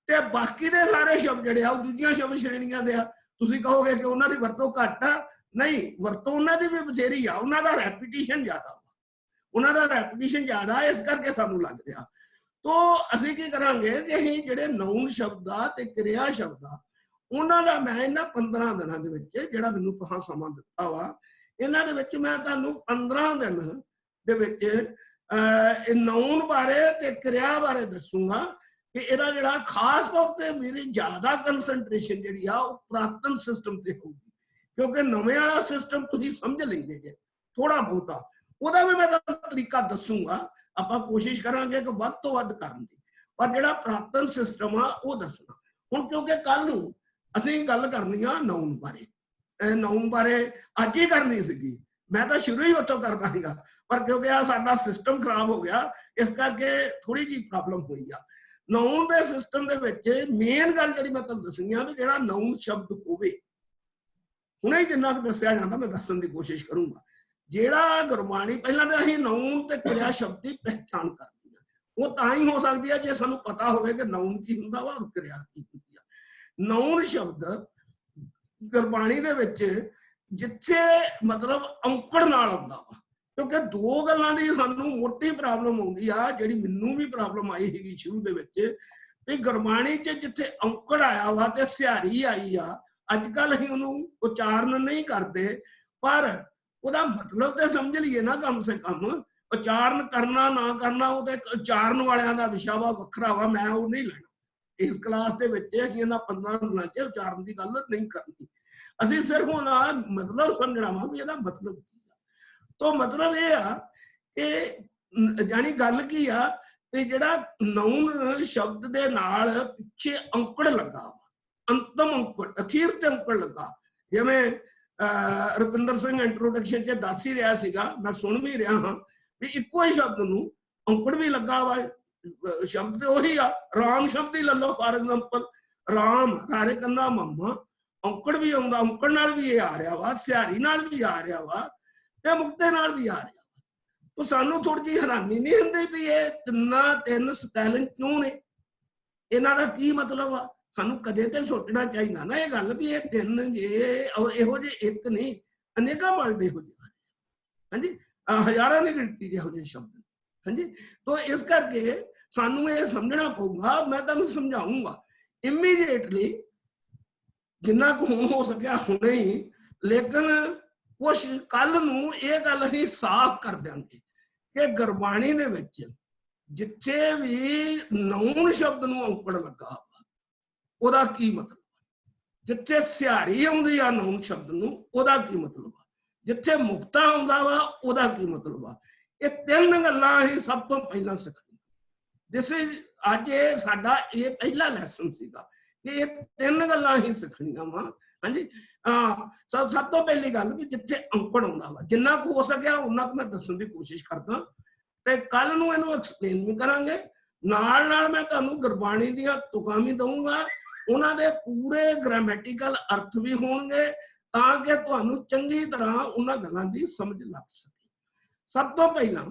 ਤੇ ਬਾਕੀ ਦੇ ਸਾਰੇ ਸ਼ਬਦ ਜਿਹੜੇ ਆ ਉਹ ਦੂਜੀਆਂ ਸ਼ਬਦ ਸ਼੍ਰੇਣੀਆਂ ਦੇ ਆ। ਤੁਸੀਂ ਕਹੋਗੇ ਕਿ ਉਹਨਾਂ ਦੀ ਵਰਤੋਂ ਘੱਟ ਆ, ਨਹੀਂ, ਵਰਤੋਂ ਉਹਨਾਂ ਦੀ ਵੀ ਬਥੇਰੀ ਆ, ਉਹਨਾਂ ਦਾ ਰੈਪੀਟੀਸ਼ਨ ਜ਼ਿਆਦਾ, ਉਹਨਾਂ ਦਾ ਰੈਪੀਟੀਸ਼ਨ ਜ਼ਿਆਦਾ, ਇਸ ਕਰਕੇ ਸਾਨੂੰ ਲੱਗ ਰਿਹਾ। ਤੋ ਅਸੀਂ ਕੀ ਕਰਾਂਗੇ ਕਿ ਅਸੀਂ ਜਿਹੜੇ ਨਾਉਨ ਸ਼ਬਦ ਆ ਤੇ ਕਿਰਿਆ ਸ਼ਬਦ ਆ, ਉਹਨਾਂ ਦਾ ਮੈਂ ਇਹਨਾਂ 15 ਦਿਨਾਂ ਦੇ ਵਿੱਚ, ਜਿਹੜਾ ਮੈਨੂੰ ਤੁਹਾਂ ਸਮਾਂ ਦਿੱਤਾ ਵਾ, ਇਹਨਾਂ ਦੇ ਵਿੱਚ ਮੈਂ ਤੁਹਾਨੂੰ 15 ਦਿਨ ਦੇ ਵਿੱਚ ਨਾਉਨ ਬਾਰੇ ਤੇ ਕਿਰਿਆ ਬਾਰੇ ਦੱਸੂਗਾ ਕਿ ਇਹਦਾ ਜਿਹੜਾ ਖਾਸ ਤੌਰ ਤੇ ਮੇਰੀ ਜ਼ਿਆਦਾ ਕੰਸੈਂਟਰੇਸ਼ਨ ਜਿਹੜੀ ਆ ਉਹ ਪੁਰਾਤਨ ਸਿਸਟਮ ਤੇ ਹੋਊਗੀ, ਕਿਉਂਕਿ ਨਵੇਂ ਵਾਲਾ ਸਿਸਟਮ ਤੁਸੀਂ ਸਮਝ ਲੈਂਦੇ ਜੇ ਥੋੜਾ ਬਹੁਤਾ, ਉਹਦਾ ਵੀ ਮੈਂ ਤੁਹਾਨੂੰ ਤਰੀਕਾ ਦੱਸੂਗਾ। ਆਪਾਂ ਕੋਸ਼ਿਸ਼ ਕਰਾਂਗੇ ਕਿ ਵੱਧ ਤੋਂ ਵੱਧ ਕਰਨ ਦੀ, ਪਰ ਜਿਹੜਾ ਪੁਰਾਤਨ ਸਿਸਟਮ ਆ ਉਹ ਦੱਸਣਾ। ਹੁਣ ਕਿਉਂਕਿ ਕੱਲ ਨੂੰ ਅਸੀਂ ਗੱਲ ਕਰਨੀ ਆ ਨਾਉਨ ਬਾਰੇ, ਨਾਉਨ ਬਾਰੇ ਅੱਜ ਹੀ ਕਰਨੀ ਸੀਗੀ, ਮੈਂ ਤਾਂ ਸ਼ੁਰੂ ਹੀ ਉੱਥੋਂ ਕਰਨਾ ਸੀਗਾ, ਪਰ ਕਿਉਂਕਿ ਆ ਸਾਡਾ ਸਿਸਟਮ ਖਰਾਬ ਹੋ ਗਿਆ, ਇਸ ਕਰਕੇ ਥੋੜੀ ਜਿਹੀ ਪ੍ਰੋਬਲਮ ਹੋਈ ਆ। ਨਾਉਨ ਦੇ ਸਿਸਟਮ ਦੇ ਵਿੱਚ ਮੇਨ ਗੱਲ ਜਿਹੜੀ ਮੈਂ ਤੁਹਾਨੂੰ ਦੱਸਣੀ ਆ ਵੀ ਜਿਹੜਾ ਨਾਉਨ ਸ਼ਬਦ ਹੋਵੇ, ਹੁਣੇ ਹੀ ਜਿੰਨਾ ਕੁ ਦੱਸਿਆ ਜਾਂਦਾ ਮੈਂ ਦੱਸਣ ਦੀ ਕੋਸ਼ਿਸ਼ ਕਰੂੰਗਾ। ਜਿਹੜਾ ਗੁਰਬਾਣੀ, ਪਹਿਲਾਂ ਤਾਂ ਅਸੀਂ ਨਾਉਨ ਤੇ ਕਿਰਿਆ ਸ਼ਬਦ ਦੀ ਪਹਿਚਾਣ ਕਰਨੀ ਆ, ਉਹ ਤਾਂ ਹੀ ਹੋ ਸਕਦੀ ਹੈ ਜੇ ਸਾਨੂੰ ਪਤਾ ਹੋਵੇ ਕਿ ਨਾਉਨ ਕੀ ਹੁੰਦਾ ਵਾ ਔਰ ਕਿਰਿਆ ਕੀ ਹੁੰਦੀ ਆ। ਨਾਉਨ ਸ਼ਬਦ ਗੁਰਬਾਣੀ ਦੇ ਵਿੱਚ ਜਿੱਥੇ ਮਤਲਬ ਔਂਕੜ ਨਾਲ ਆਉਂਦਾ ਵਾ, ਕਿਉਂਕਿ ਦੋ ਗੱਲਾਂ ਦੀ ਸਾਨੂੰ ਮੋਟੀ ਪ੍ਰੋਬਲਮ ਆਉਂਦੀ ਆ, ਜਿਹੜੀ ਮੈਨੂੰ ਵੀ ਪ੍ਰੋਬਲਮ ਆਈ ਸੀਗੀ ਸ਼ੁਰੂ ਦੇ ਵਿੱਚ, ਵੀ ਗੁਰਬਾਣੀ 'ਚ ਜਿੱਥੇ ਔਂਕੜ ਆਇਆ ਵਾ ਤੇ ਸਿਹਾਰੀ ਆਈ ਆ, ਅੱਜ ਕੱਲ ਅਸੀਂ ਉਹਨੂੰ ਉਚਾਰਨ ਨਹੀਂ ਕਰਦੇ, ਪਰ ਉਹਦਾ ਮਤਲਬ ਤੇ ਸਮਝ ਲਈਏ ਨਾ ਕਮ ਸੇ ਕਮ। ਉਚਾਰਨ ਕਰਨਾ ਨਾ ਕਰਨਾ ਉਹ ਤੇ ਉਚਾਰਨ ਵਾਲਿਆਂ ਦਾ ਵਿਸ਼ਾ ਵਾ, ਵੱਖਰਾ ਵਾ, ਮੈਂ ਉਹ ਨਹੀਂ ਲੈਣਾ। ਇਸ ਕਲਾਸ ਦੇ ਵਿੱਚ ਅਸੀਂ ਇਹਨਾਂ 15 ਦਿਨਾਂ 'ਚ ਉਚਾਰਨ ਦੀ ਗੱਲ ਨਹੀਂ ਕਰਨੀ, ਅਸੀਂ ਸਿਰਫ ਉਹਦਾ ਮਤਲਬ ਸਮਝਣਾ ਵਾ ਵੀ ਇਹਦਾ ਮਤਲਬ ਕੀ ਆ। ਤਾਂ ਮਤਲਬ ਇਹ ਆ ਕਿ ਜਾਨੀ ਗੱਲ ਕੀ ਆ ਕਿ ਜਿਹੜਾ ਨਾਉਨ ਸ਼ਬਦ ਦੇ ਨਾਲ ਪਿੱਛੇ ਔਂਕੜ ਲੱਗਾ ਵਾ, ਅੰਤਮ ਔਂਕੜ, ਅਖੀਰ ਤੇ ਔਂਕੜ ਲੱਗਾ। ਜਿਵੇਂ ਰੁਪਿੰਦਰ ਸਿੰਘ ਇੰਟਰੋਡਕਸ਼ਨ 'ਚ ਦੱਸ ਹੀ ਰਿਹਾ ਸੀਗਾ, ਮੈਂ ਸੁਣ ਵੀ ਰਿਹਾ ਹਾਂ ਵੀ ਇੱਕੋ ਹੀ ਸ਼ਬਦ ਨੂੰ ਔਂਕੜ ਵੀ ਲੱਗਾ ਵਾ। ਸ਼ਬਦ ਤੇ ਉਹੀ ਆ, ਰਾਮ ਸ਼ਬਦ ਹੀ ਲੈ ਲਓ ਫਾਰ ਐਗਜ਼ਾਮਪਲ, ਰਾਮ ਰਾਰੇ ਕੰਨਾ ਮੰਮਾ, ਔਂਕੜ ਵੀ ਆਉਂਦਾ, ਔਂਕੜ ਨਾਲ ਵੀ ਇਹ ਆ ਰਿਹਾ ਵਾ, ਸਿਹਾਰੀ ਨਾਲ ਵੀ ਆ ਰਿਹਾ ਵਾ ਤੇ ਮੁਕਤੇ ਨਾਲ ਵੀ ਆ ਰਿਹਾ ਵਾ। ਤਾਂ ਸਾਨੂੰ ਥੋੜੀ ਜਿਹੀ ਹੈਰਾਨੀ ਨਹੀਂ ਹੁੰਦੀ ਵੀ ਇਹ ਤਿੰਨ ਸਪੈਲਿੰਗ ਕਿਉਂ ਨੇ, ਇਹਨਾਂ ਦਾ ਕੀ ਮਤਲਬ ਆ। ਸਾਨੂੰ ਕਦੇ ਤੇ ਸੋਚਣਾ ਚਾਹੀਦਾ ਨਾ ਇਹ ਗੱਲ ਵੀ ਇਹ ਤਿੰਨ ਜੇ ਔਰ ਇਹੋ ਜਿਹੇ ਇੱਕ ਨਹੀਂ, ਅਨੇਕਾਂ ਵਰਡ ਇਹੋ ਜਿਹੇ, ਹਾਂਜੀ, ਹਜ਼ਾਰਾਂ ਦੀ ਗਿਣਤੀ ਜਿਹੋ ਜਿਹੇ ਸ਼ਬਦ, ਹਾਂਜੀ। ਤਾਂ ਇਸ ਕਰਕੇ ਸਾਨੂੰ ਇਹ ਸਮਝਣਾ ਪਊਗਾ। ਮੈਂ ਤੁਹਾਨੂੰ ਸਮਝਾਉਂਗਾ ਇਮੀਡੀਏਟਲੀ ਜਿੰਨਾ ਕੁ ਹੁਣ ਹੋ ਸਕਿਆ ਹੁਣੇ ਹੀ, ਲੇਕਿਨ ਕੁਛ ਕੱਲ ਨੂੰ ਇਹ ਗੱਲ ਅਸੀਂ ਸਾਫ਼ ਕਰ ਦਿਆਂਗੇ ਕਿ ਗੁਰਬਾਣੀ ਦੇ ਵਿੱਚ ਜਿੱਥੇ ਵੀ ਨਾਉਨ ਸ਼ਬਦ ਨੂੰ ਔਂਕੜ ਲੱਗਾ ਉਹਦਾ ਕੀ ਮਤਲਬ, ਜਿੱਥੇ ਸਿਹਾਰੀ ਆਉਂਦੀ ਆ ਨਾਉਨ ਸ਼ਬਦ ਨੂੰ ਉਹਦਾ ਕੀ ਮਤਲਬ ਆ, ਜਿੱਥੇ ਮੁਕਤਾ ਆਉਂਦਾ ਵਾ ਉਹਦਾ ਕੀ ਮਤਲਬ ਆ। ਇਹ ਤਿੰਨ ਗੱਲਾਂ ਅਸੀਂ ਸਭ ਤੋਂ ਪਹਿਲਾਂ ਸਿੱਖਣੀਆਂ। ਅੱਜ ਇਹ ਸਾਡਾ ਇਹ ਪਹਿਲਾ ਲੈਸਨ ਸੀਗਾ कि ये तीन गल्लां ही सिखणियां वा। हाँ जी, सब तो पहली गल भी जिथे अंकड़ आउंदा वा जिन्ना कुछ हो सकिया उन्ना मैं दस्सण दी कोशिश करदा ते कल नूं इहनूं एक्सप्लेन भी करांगे। नाल नाल मैं तुहानूं गुरबाणी दीयां तुकां भी दऊंगा, उन्हां दे पूरे ग्रामैटिकल अर्थ भी होणगे तां कि तुहानूं चंगी तरह उन्हां गल्लां दी समझ लग सके। सब तो पहला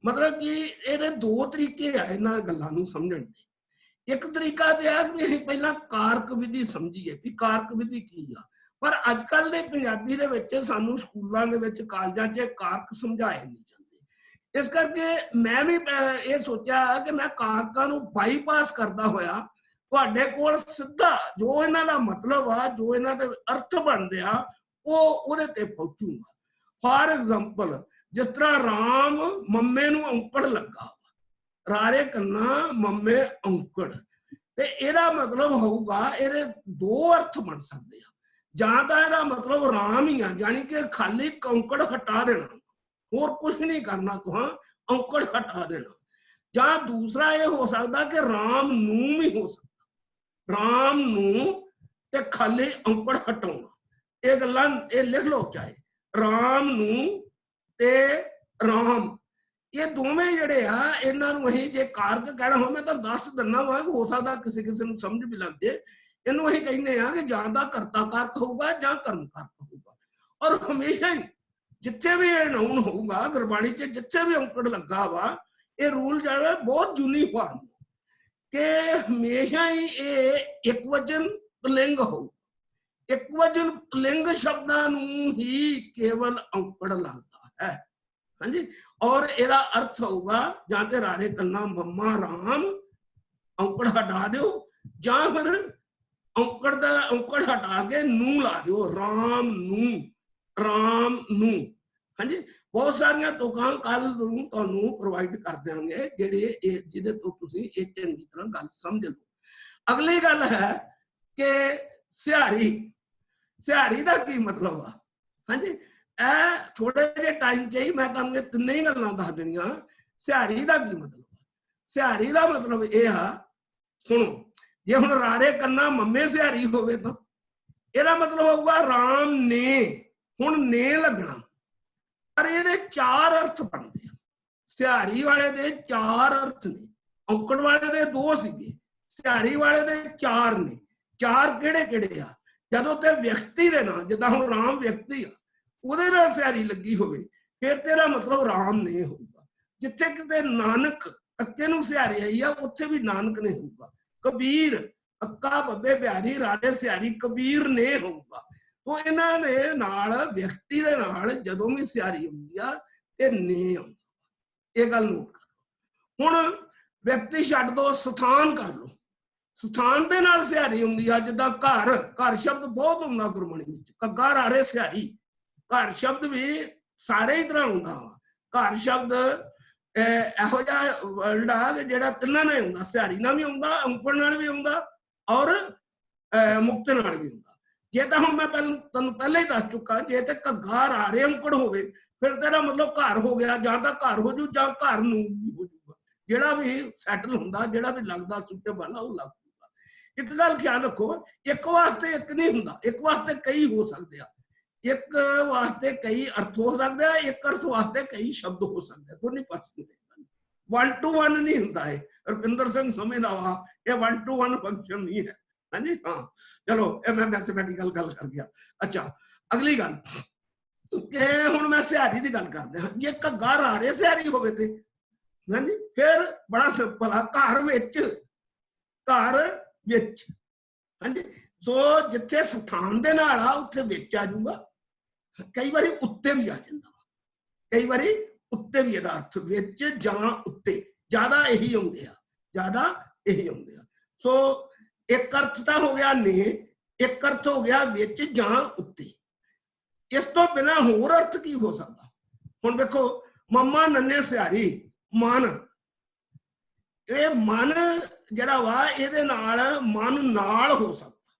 मतलब कि ਇਹਦੇ ਦੋ ਤਰੀਕੇ ਆ ਇਹਨਾਂ ਗੱਲਾਂ ਨੂੰ ਸਮਝਣ ਦੇ। ਇੱਕ ਤਰੀਕਾ ਤੇ ਆ ਕਿ ਅਸੀਂ ਪਹਿਲਾਂ ਕਾਰਕ ਵਿਧੀ ਸਮਝੀਏ ਵੀ ਕਾਰਕ ਵਿਧੀ ਕੀ ਆ, ਪਰ ਅੱਜ ਕੱਲ ਦੇ ਪੰਜਾਬੀ ਦੇ ਵਿੱਚ ਸਾਨੂੰ ਸਕੂਲਾਂ ਦੇ ਵਿੱਚ ਕਾਲਜਾਂ 'ਚ ਕਾਰਕ ਸਮਝਾਏ ਨਹੀਂ ਜਾਂਦੇ। ਇਸ ਕਰਕੇ ਮੈਂ ਵੀ ਇਹ ਸੋਚਿਆ ਕਿ ਮੈਂ ਕਾਰਕਾਂ ਨੂੰ ਬਾਈਪਾਸ ਕਰਦਾ ਹੋਇਆ ਤੁਹਾਡੇ ਕੋਲ ਸਿੱਧਾ ਜੋ ਇਹਨਾਂ ਦਾ ਮਤਲਬ ਆ, ਜੋ ਇਹਨਾਂ ਦੇ ਅਰਥ ਬਣਦੇ ਆ, ਉਹਦੇ ਤੇ ਪਹੁੰਚੂਗਾ। ਫਾਰ ਐਗਜ਼ਾਮਪਲ जिस तरह राम मम्मे नूं औंकड़ लगा, रारे कन्ना मम्मे औंकड़, ते एदा मतलब होगा एदे दो अर्थ बन सकते हैं। जां तां एदा मतलब राम ही आ, यानी कि खाली औंकड़ हटा देना, होर कुछ नहीं करना, तुहां औंकड़ हटा देना। जां दूसरा ये हो सकता कि राम नूं भी हो सकता, राम नूं ते खाली औंकड़ हटाउणा। ये गल्लां ये लिख लो चाहे राम नूं ते राम, ये दोवें जिहड़े आ इन्हां नूं असीं जे कारक कहना हो, मैं तां दस दिना वा, हो सकदा किसी किसी नूं समझ भी लग जाए। इहनूं असीं कहने आ कि जां तां करता कारक होऊगा जां कर्म कारक होऊगा। और हमेशा ही जिथे भी ये नाउन होऊगा गुरबाणी च जिथे भी औंकड़ लगा वा, ये रूल जिहड़ा बहुत यूनीफॉर्म कि हमेशा ही ये एक वचन पुलिंग होऊ। एक वचन पुलिंग शब्दां नूं ही केवल औंकड़ लगदा है। हाँ जी, और एदा अर्थ होगा जां ते रारे कन्ना मम्मा राम औंकड़ हटा दो, जां फिर औंकड़ हटा के नूं ला दो, राम नूं, राम नूं। हाँ जी, बहुत सारियां तुकां कल नूं तुहानूं प्रोवाइड कर देंगे जिहड़े जिहदे तो तुसीं इह चंगी तरह गल समझ लो। अगली गल है कि सिहारी, सिहारी दा की मतलब आ। हाँ जी, थोड़े जे टाइम च ही मैं तुहानूं तीन ही गल्लां दस देणियां। सिहारी दा की मतलब आ? सिहारी दा मतलब ये आ, सुनो, जे हुण रारे कन्ना मम्मे सिहारी होवे तां ਇਹਦਾ मतलब होगा राम ने, हुण ने लगना। पर ਇਹਦੇ चार अर्थ बनते हैं। सिहारी वाले दे चार अर्थ ने, औंकड़ वाले दे दो सीगे, सिहारी वाले दे चार ने। चार किहड़े किहड़े आ? जदों ते व्यक्ति दे नाम, जिद्दां हुण राम व्यक्ति आ, ਉਹਦੇ ਨਾਲ ਸਿਹਾਰੀ ਲੱਗੀ ਹੋਵੇ ਫਿਰ ਤੇਰਾ ਮਤਲਬ ਰਾਮ ਨੇ ਹੋਊਗਾ। ਜਿੱਥੇ ਕਿਤੇ ਨਾਨਕ ਅੱਕੇ ਨੂੰ ਸਿਹਾਰੀ ਆਈ ਆ ਉੱਥੇ ਵੀ ਨਾਨਕ ਨੇ ਹੋਊਗਾ। ਕਬੀਰ ਅੱਕਾ ਬੱਬੇ ਬਿਹਾਰੀ ਰਾਜੇ ਸਿਹਾਰੀ ਕਬੀਰ ਨੇ ਹੋਊਗਾ। ਉਹ ਇਹਨਾਂ ਦੇ ਨਾਲ ਵਿਅਕਤੀ ਦੇ ਨਾਲ ਜਦੋਂ ਵੀ ਸਿਹਾਰੀ ਹੁੰਦੀ ਆ ਇਹ ਨੇ ਆਉਂਦਾ। ਇਹ ਗੱਲ ਨੋਟ ਕਰ। ਹੁਣ ਵਿਅਕਤੀ ਛੱਡ ਦੋ, ਸਥਾਨ ਕਰ ਲਓ। ਸਥਾਨ ਦੇ ਨਾਲ ਸਿਹਾਰੀ ਹੁੰਦੀ ਆ, ਜਿੱਦਾਂ ਘਰ, ਘਰ ਸ਼ਬਦ ਬਹੁਤ ਹੁੰਦਾ ਗੁਰਬਾਣੀ ਵਿੱਚ। ਘੱਗਾ ਰਾਰੇ ਸਿਹਾਰੀ, घर शब्द भी सारे ही तरह होंदा वा। घर शब्द ਇਹੋ ਜਿਹਾ ਵਰਡ ਆ ਕਿ ਜਿਹੜਾ ਤਿੰਨਾਂ ਨਾਲ ਹੁੰਦਾ, ਸਿਹਾਰੀ ਨਾਲ ਵੀ ਹੁੰਦਾ, ਔਂਕੜ ਨਾਲ ਵੀ ਹੁੰਦਾ ਔਰ ਮੁਕਤ ਨਾਲ ਵੀ ਹੁੰਦਾ। ਜੇ ਤਾਂ ਹੁਣ ਮੈਂ ਤੁਹਾਨੂੰ ਪਹਿਲਾਂ ਹੀ ਦੱਸ ਚੁੱਕਾ, ਜੇ ਤੇ ਘੱਗਾ ਰਾਰੇ ਔਂਕੜ ਹੋਵੇ ਫਿਰ ਤੇਰਾ ਮਤਲਬ ਘਰ ਹੋ ਗਿਆ, ਜਾਂ ਤਾਂ ਘਰ ਹੋ ਜੂ ਜਾਂ ਘਰ ਨੂੰ ਵੀ ਹੋ ਜੂਗਾ। ਜਿਹੜਾ ਵੀ ਸੈਟਲ ਹੁੰਦਾ, ਜਿਹੜਾ ਵੀ ਲੱਗਦਾ ਸੁੱਟੇ ਵਾਲਾ ਉਹ ਲੱਗ ਜੂਗਾ। ਇੱਕ ਗੱਲ ਖਿਆਲ ਰੱਖੋ, ਇੱਕ ਵਾਸਤੇ ਇੱਕ ਨਹੀਂ ਹੁੰਦਾ, ਇੱਕ ਵਾਸਤੇ ਕਈ ਹੋ ਸਕਦੇ ਆ। एक वास्ते कई अर्थ हो सकते हैं, एक अर्थ वास्ते कई शब्द हो सकते हैं। दोनों पासे 1 to 1 नहीं होता है। रुपिंदर सिंह समझदा वा ये 1 to 1 फंक्शन नहीं है। हाँ जी, हाँ चलो ये मैं मैथमेटिकल गल कर गया। अच्छा अगली गल कि हुण मैं सिहारी की गल करदे हां। जे घग्गा रारे सिहारी होवे ते हाँ जी फिर बड़ा सिंपल आ, घर विच, घर विच। हाँ जी, सो जिथे स्थान दे नाल आ उत्थे विच आ जाऊगा। कई बारी उत्ते भी आ जाता, कई बारी उत्ते भी ਇਹਦਾ अर्थ विच जां उत्ते, ज्यादा यही आउंदे आ, ज्यादा यही आउंदे आ। सो एक अर्थ ਤਾਂ हो गया ने, एक अर्थ हो गया विच जां उत्ते। इस तो बिना होर अर्थ की हो सकता? हुण देखो मम्मा नन्हे सिहारी, मन, ये मन ਜਿਹੜਾ ਵਾ ਇਹਦੇ ਨਾਲ मन नाल हो सकता,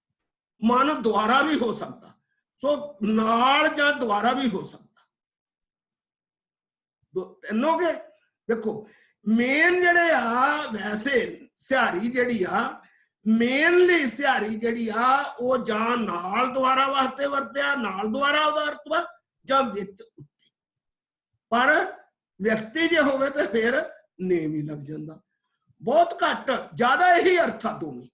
मन द्वारा भी हो सकता। सो नाल जां द्वारा भी हो सकता। तीनों के देखो मेन जेड़े आ, वैसे सिहारी जेड़ी आ ਮੇਨਲੀ ਸਿਹਾਰੀ ਜਿਹੜੀ ਆ ਉਹ ਜਾਂ ਨਾਲ ਦੁਆਰਾ ਵਾਸਤੇ ਵਰਤਿਆ, ਨਾਲ ਦੁਆਰਾ ਉਹਦਾ ਅਰਥ ਵਾ, ਜਾਂ ਵਿੱਚ ਉੱਤੇ। ਪਰ ਵਿਅਕਤੀ ਜੇ ਹੋਵੇ ਤੇ ਫਿਰ ਨੇਮ ਹੀ ਲੱਗ ਜਾਂਦਾ। ਬਹੁਤ ਘੱਟ, ਜ਼ਿਆਦਾ ਇਹੀ ਅਰਥ ਆ ਦੋਵੇਂ।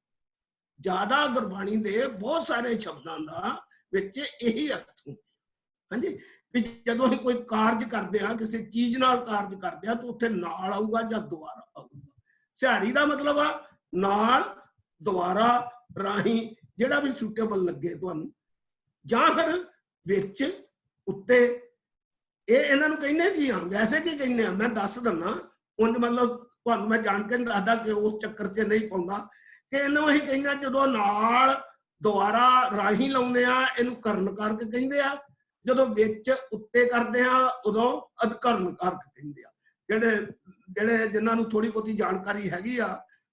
ਜ਼ਿਆਦਾ ਗੁਰਬਾਣੀ ਦੇ ਬਹੁਤ ਸਾਰੇ ਸ਼ਬਦਾਂ ਦਾ ਵਿੱਚ ਇਹੀ ਅਰਥ ਹੁੰਦਾ। ਹਾਂਜੀ, ਵੀ ਜਦੋਂ ਅਸੀਂ ਕੋਈ ਕਾਰਜ ਕਰਦੇ ਆ, ਕਿਸੇ ਚੀਜ਼ ਨਾਲ ਕਾਰਜ ਕਰਦੇ ਆ, ਤਾਂ ਉੱਥੇ ਨਾਲ ਆਊਗਾ ਜਾਂ ਦੁਆਰਾ ਆਊਗਾ। ਸਿਹਾਰੀ ਦਾ ਮਤਲਬ ਆ ਨਾਲ, ਦੁਆਰਾ, ਰਾਹੀਂ, ਜਿਹੜਾ ਵੀ ਸੁਟੇਬਲ ਲੱਗੇ ਤੁਹਾਨੂੰ, ਜਾਂ ਫਿਰ ਵਿੱਚ, ਉੱਤੇ। ਇਹ ਇਹਨਾਂ ਨੂੰ ਕਹਿੰਦੇ ਕੀ ਆ? ਵੈਸੇ ਕੀ ਕਹਿੰਦੇ ਆ ਮੈਂ ਦੱਸ ਦਿੰਦਾ। ਉਂਝ ਮਤਲਬ ਤੁਹਾਨੂੰ ਮੈਂ ਜਾਣ ਕੇ ਦੱਸਦਾ ਕਿ ਉਸ ਚੱਕਰ 'ਚ ਨਹੀਂ ਪਾਉਂਦਾ ਕਿ ਇਹਨੂੰ ਅਸੀਂ ਕਹਿੰਦੇ ਜਦੋਂ ਨਾਲ, ਦੁਆਰਾ, ਰਾਹੀਂ ਲਾਉਂਦੇ ਆ, ਇਹਨੂੰ ਕਰਨ ਕਾਰਕ ਕਹਿੰਦੇ ਆ। ਜਦੋਂ ਵਿੱਚ, ਉੱਤੇ ਕਰਦੇ ਆ, ਉਦੋਂ ਅਧਿਕਰਨ ਕਾਰਕ ਕਹਿੰਦੇ ਆ। ਜਿਹੜੇ ਜਿਨ੍ਹਾਂ ਨੂੰ ਥੋੜੀ ਬਹੁਤੀ ਜਾਣਕਾਰੀ ਹੈਗੀ ਆ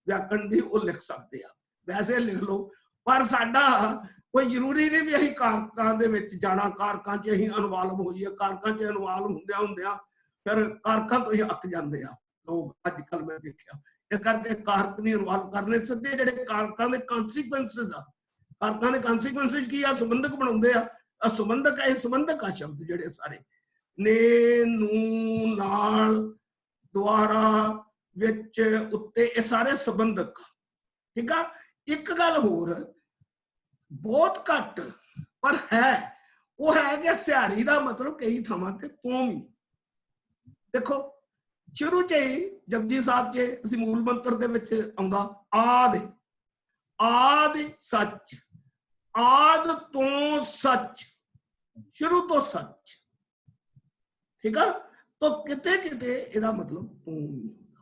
ਵਿਆਕਰਣ ਦੀ, ਉਹ ਲਿਖ ਸਕਦੇ ਆ, ਵੈਸੇ ਲਿਖ ਲਓ। ਪਰ ਸਾਡਾ ਕੋਈ ਜ਼ਰੂਰੀ ਨਹੀਂ ਵੀ ਅਸੀਂ ਕਾਰਕਾਂ ਦੇ ਵਿੱਚ ਜਾਣਾ, ਕਾਰਕਾਂ 'ਚ ਅਸੀਂ ਇਨਵੋਲਵ ਹੋਈਏ। ਕਾਰਕਾਂ 'ਚ ਇਨਵੋਲਵ ਹੁੰਦਿਆਂ ਫਿਰ ਕਾਰਕਾਂ ਤੋਂ ਹੀ ਅੱਕ ਜਾਂਦੇ ਆ ਲੋਕ, ਅੱਜ ਕੱਲ੍ਹ ਮੈਂ ਦੇਖਿਆ। ਇਸ ਕਰਕੇ ਕਾਰਕ ਨਹੀਂ ਇਨਵੋਲਵ ਕਰਨੇ, ਸਿੱਧੇ ਜਿਹੜੇ ਕਾਰਕਾਂ ਦੇ ਕਨਸੀਕੁਐਂਸਿਸ ਆ। ਕਾਰਕਾਂ ਦੇ ਕਨਸੀਕੁਐਂਸਿਸ ਕੀ ਆ? ਸੰਬੰਧਕ ਬਣਾਉਂਦੇ ਆ। ਸੰਬੰਧਕ, ਇਹ ਸੰਬੰਧਕ ਆ ਸ਼ਬਦ ਜਿਹੜੇ ਸਾਰੇ, ਨੇ, ਨੂੰ, ਨਾਲ, ਦੁਆਰਾ, ਵਿੱਚ, ਉੱਤੇ, ਇਹ ਸਾਰੇ ਸੰਬੰਧਕ। ਠੀਕ ਆ। ਇੱਕ ਗੱਲ ਹੋਰ ਬਹੁਤ ਘੱਟ ਪਰ ਹੈ, ਉਹ ਹੈ ਕਿ ਸਿਹਾਰੀ ਦਾ ਮਤਲਬ ਕਈ ਥਾਵਾਂ ਤੇ ਤੋਂ ਵੀ। ਦੇਖੋ ਸ਼ੁਰੂ 'ਚ ਹੀ ਜਪਜੀ ਸਾਹਿਬ 'ਚ ਅਸੀਂ ਮੂਲ ਮੰਤਰ ਦੇ ਵਿੱਚ ਆਉਂਦਾ ਆਦਿ, ਆਦਿ ਸੱਚ, ਆਦ ਤੋਂ ਸੱਚ, ਸ਼ੁਰੂ ਤੋਂ ਸੱਚ। ਠੀਕ ਆ। ਤਾਂ ਕਿਤੇ ਕਿਤੇ ਇਹਦਾ ਮਤਲਬ ਤੂੰ ਨਹੀਂ ਹੁੰਦਾ,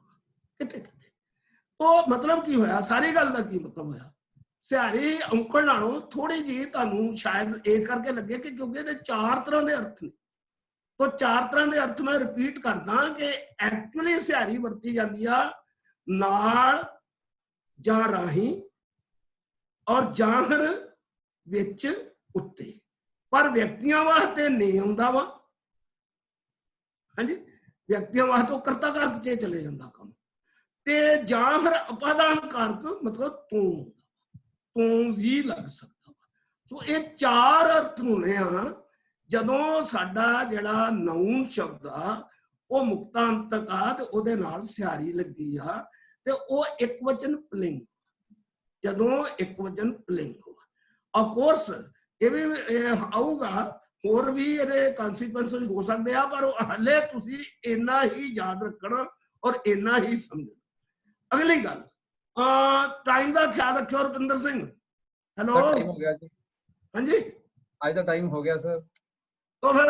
ਕਿਤੇ ਕਿਤੇ। ਤਾਂ ਮਤਲਬ ਕੀ ਹੋਇਆ? ਸਾਰੀ ਗੱਲ ਦਾ ਕੀ ਮਤਲਬ ਹੋਇਆ? ਸਿਹਾਰੀ ਔਂਕੜ ਨਾਲੋਂ ਥੋੜੀ ਜਿਹੀ ਤੁਹਾਨੂੰ ਸ਼ਾਇਦ ਇਹ ਕਰਕੇ ਲੱਗੇ ਕਿ ਕਿਉਂਕਿ ਇਹਦੇ 4 ਤਰ੍ਹਾਂ ਦੇ ਅਰਥ ਨੇ। ਤਾਂ 4 ਤਰ੍ਹਾਂ ਦੇ ਅਰਥ ਮੈਂ ਰਿਪੀਟ ਕਰਦਾ ਕਿ ਐਕਚੁਅਲੀ ਸਿਹਾਰੀ ਵਰਤੀ ਜਾਂਦੀ ਆ ਨਾਲ, ਜਾਂ ਰਾਹੀਂ, ਔਰ ਜਾਂ ਫਿਰ ਵਿੱਚ, ਉੱਤੇ। ਪਰ ਵਿਅਕਤੀਆਂ ਵਾਸਤੇ ਨਹੀਂ ਆਉਂਦਾ ਵਾ। ਹਾਂਜੀ, ਵਿਅਕਤੀਆਂ ਵਾਸਤੇ ਉਹ ਕਰਤਾ ਕਾਰਕ 'ਚ ਚਲੇ ਜਾਂਦਾ ਕੰਮ। ਤੇ ਜਾਂ ਫਿਰ ਉਪਾਦਾਨ ਕਾਰਕ, ਮਤਲਬ ਤੂੰ, ਤੂੰ ਵੀ ਲੱਗ ਸਕਦਾ ਵਾ। ਸੋ ਇਹ 4 ਅਰਥ ਹੋਣੇ ਆ ਜਦੋਂ ਸਾਡਾ ਜਿਹੜਾ ਨਾਉਨ ਸ਼ਬਦ ਆ ਉਹ ਮੁਕਤਾਂਤਕ ਆ ਤੇ ਉਹਦੇ ਨਾਲ ਸਿਹਾਰੀ ਲੱਗੀ ਆ, ਤੇ ਉਹ ਇੱਕ ਵਚਨ ਪੁਲਿੰਗ। ਜਦੋਂ ਇੱਕ ਵਚਨ ਪੁਲਿੰਗ ਹੋਆ, ਆਫ ਕੋਰਸ ਇਹ ਵੀ ਆਊਗਾ, ਹੋਰ ਵੀ ਇਹਦੇ ਕਨਸੀਕੁਐਂਸਸ ਹੋ ਸਕਦੇ ਆ, ਪਰ ਹਲੇ ਤੁਸੀਂ ਇੰਨਾ ਹੀ ਯਾਦ ਰੱਖਣਾ ਔਰ ਇੰਨਾ ਹੀ ਸਮਝਣਾ। ਅਗਲੀ ਗੱਲ, ਟਾਈਮ ਦਾ ਖਿਆਲ ਰੱਖਿਓ ਰੁਪਿੰਦਰ ਸਿੰਘ। ਹੈਲੋ, ਟਾਈਮ ਹੋ ਗਿਆ ਜੀ। ਹਾਂਜੀ, ਅੱਜ ਦਾ ਟਾਈਮ ਹੋ ਗਿਆ ਸਰ। ਤਾਂ ਫਿਰ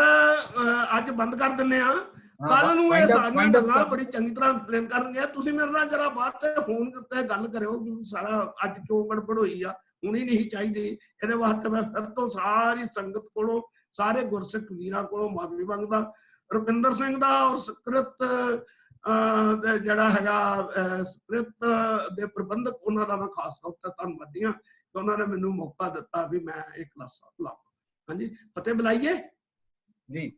ਅੱਜ ਬੰਦ ਕਰ ਦਿੰਨੇ ਆ। ਕੱਲ ਨੂੰ ਇਹ ਸਾਰੀਆਂ ਗੱਲਾਂ ਬੜੀ ਚੰਗੀ ਤਰ੍ਹਾਂ ਐਕਸਪਲੇਨ ਕਰਨਗੇ। ਤੁਸੀਂ ਮੇਰੇ ਨਾਲ ਜਰਾ ਬਾਅਦ ਤੇ ਫੋਨ ਉੱਤੇ ਗੱਲ ਕਰਿਓ ਕਿ ਸਾਰਾ ਅੱਜ ਕਿਉਂ ਗੜਬੜ ਹੋਈ ਆ, ਹੋਣੀ ਨਹੀਂ ਚਾਹੀਦੀ। ਇਹਦੇ ਵਾਸਤੇ ਮੈਂ ਫਿਰ ਤੋਂ ਸਾਰੀ ਸੰਗਤ ਕੋਲੋਂ, ਸਾਰੇ ਗੁਰਸਿੱਖ ਵੀਰਾਂ ਕੋਲੋਂ ਮਾਫੀ ਮੰਗਦਾ। ਰੁਪਿੰਦਰ ਸਿੰਘ ਦਾ ਔਰ ਸਕ੍ਰਿਤ ਜਿਹੜਾ ਹੈਗਾ ਸਕ੍ਰਿਤ ਦੇ ਪ੍ਰਬੰਧਕ, ਉਹਨਾਂ ਦਾ ਮੈਂ ਖਾਸ ਤੌਰ ਤੇ ਧੰਨਵਾਦੀ ਹਾਂ ਕਿ ਉਹਨਾਂ ਨੇ ਮੈਨੂੰ ਮੌਕਾ ਦਿੱਤਾ ਵੀ ਮੈਂ ਇਹ ਕਲਾਸਾਂ ਲਾਵਾਂ। ਹਾਂਜੀ, ਫਤਿਹ ਬੁਲਾਈਏ ਜੀ।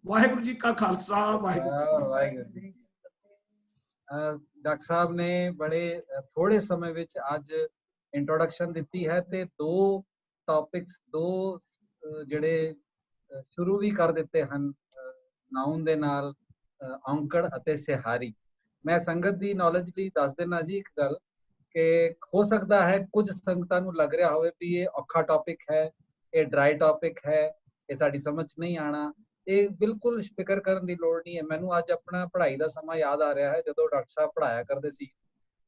ਵਾਹਿਗੁਰੂ ਜੀ ਕਾ ਖਾਲਸਾ, ਵਾਹਿਗੁਰੂ ਜੀ। ਡਾਕਟਰ ਸਾਹਿਬ ਨੇ ਬੜੇ ਥੋੜੇ ਸਮੇਂ ਵਿੱਚ ਅੱਜ ਇੰਟਰੋਡਕਸ਼ਨ ਦਿੱਤੀ ਹੈ ਤੇ 2 ਟੌਪਿਕਸ, 2 ਜਿਹੜੇ ਸ਼ੁਰੂ ਵੀ ਕਰ ਦਿੱਤੇ ਹਨ ਨਾਉਨ ਦੇ ਨਾਲ, ਔਂਕੜ ਅਤੇ ਸਿਹਾਰੀ। ਮੈਂ ਸੰਗਤ ਦੀ ਨੌਲੇਜ ਲਈ ਦੱਸ ਦੇਣਾ ਜੀ ਇੱਕ ਗੱਲ ਕਿ ਹੋ ਸਕਦਾ ਹੈ ਕੁਝ ਸੰਗਤਾਂ ਨੂੰ ਲੱਗ ਰਿਹਾ ਹੋਵੇ ਵੀ ਇਹ ਔਖਾ ਟੌਪਿਕ ਹੈ, ਇਹ ਡਰਾਈ ਟੌਪਿਕ ਹੈ, ਇਹ ਸਾਡੀ ਸਮਝ ਨਹੀਂ ਆਣਾ। ਇਹ ਬਿਲਕੁਲ ਫਿਕਰ ਕਰਨ ਦੀ ਲੋੜ ਨਹੀਂ ਹੈ। ਮੈਨੂੰ ਅੱਜ ਆਪਣਾ ਪੜ੍ਹਾਈ ਦਾ ਸਮਾਂ ਯਾਦ ਆ ਰਿਹਾ ਹੈ, ਜਦੋਂ ਡਾਕਟਰ ਸਾਹਿਬ ਪੜ੍ਹਾਇਆ ਕਰਦੇ ਸੀ।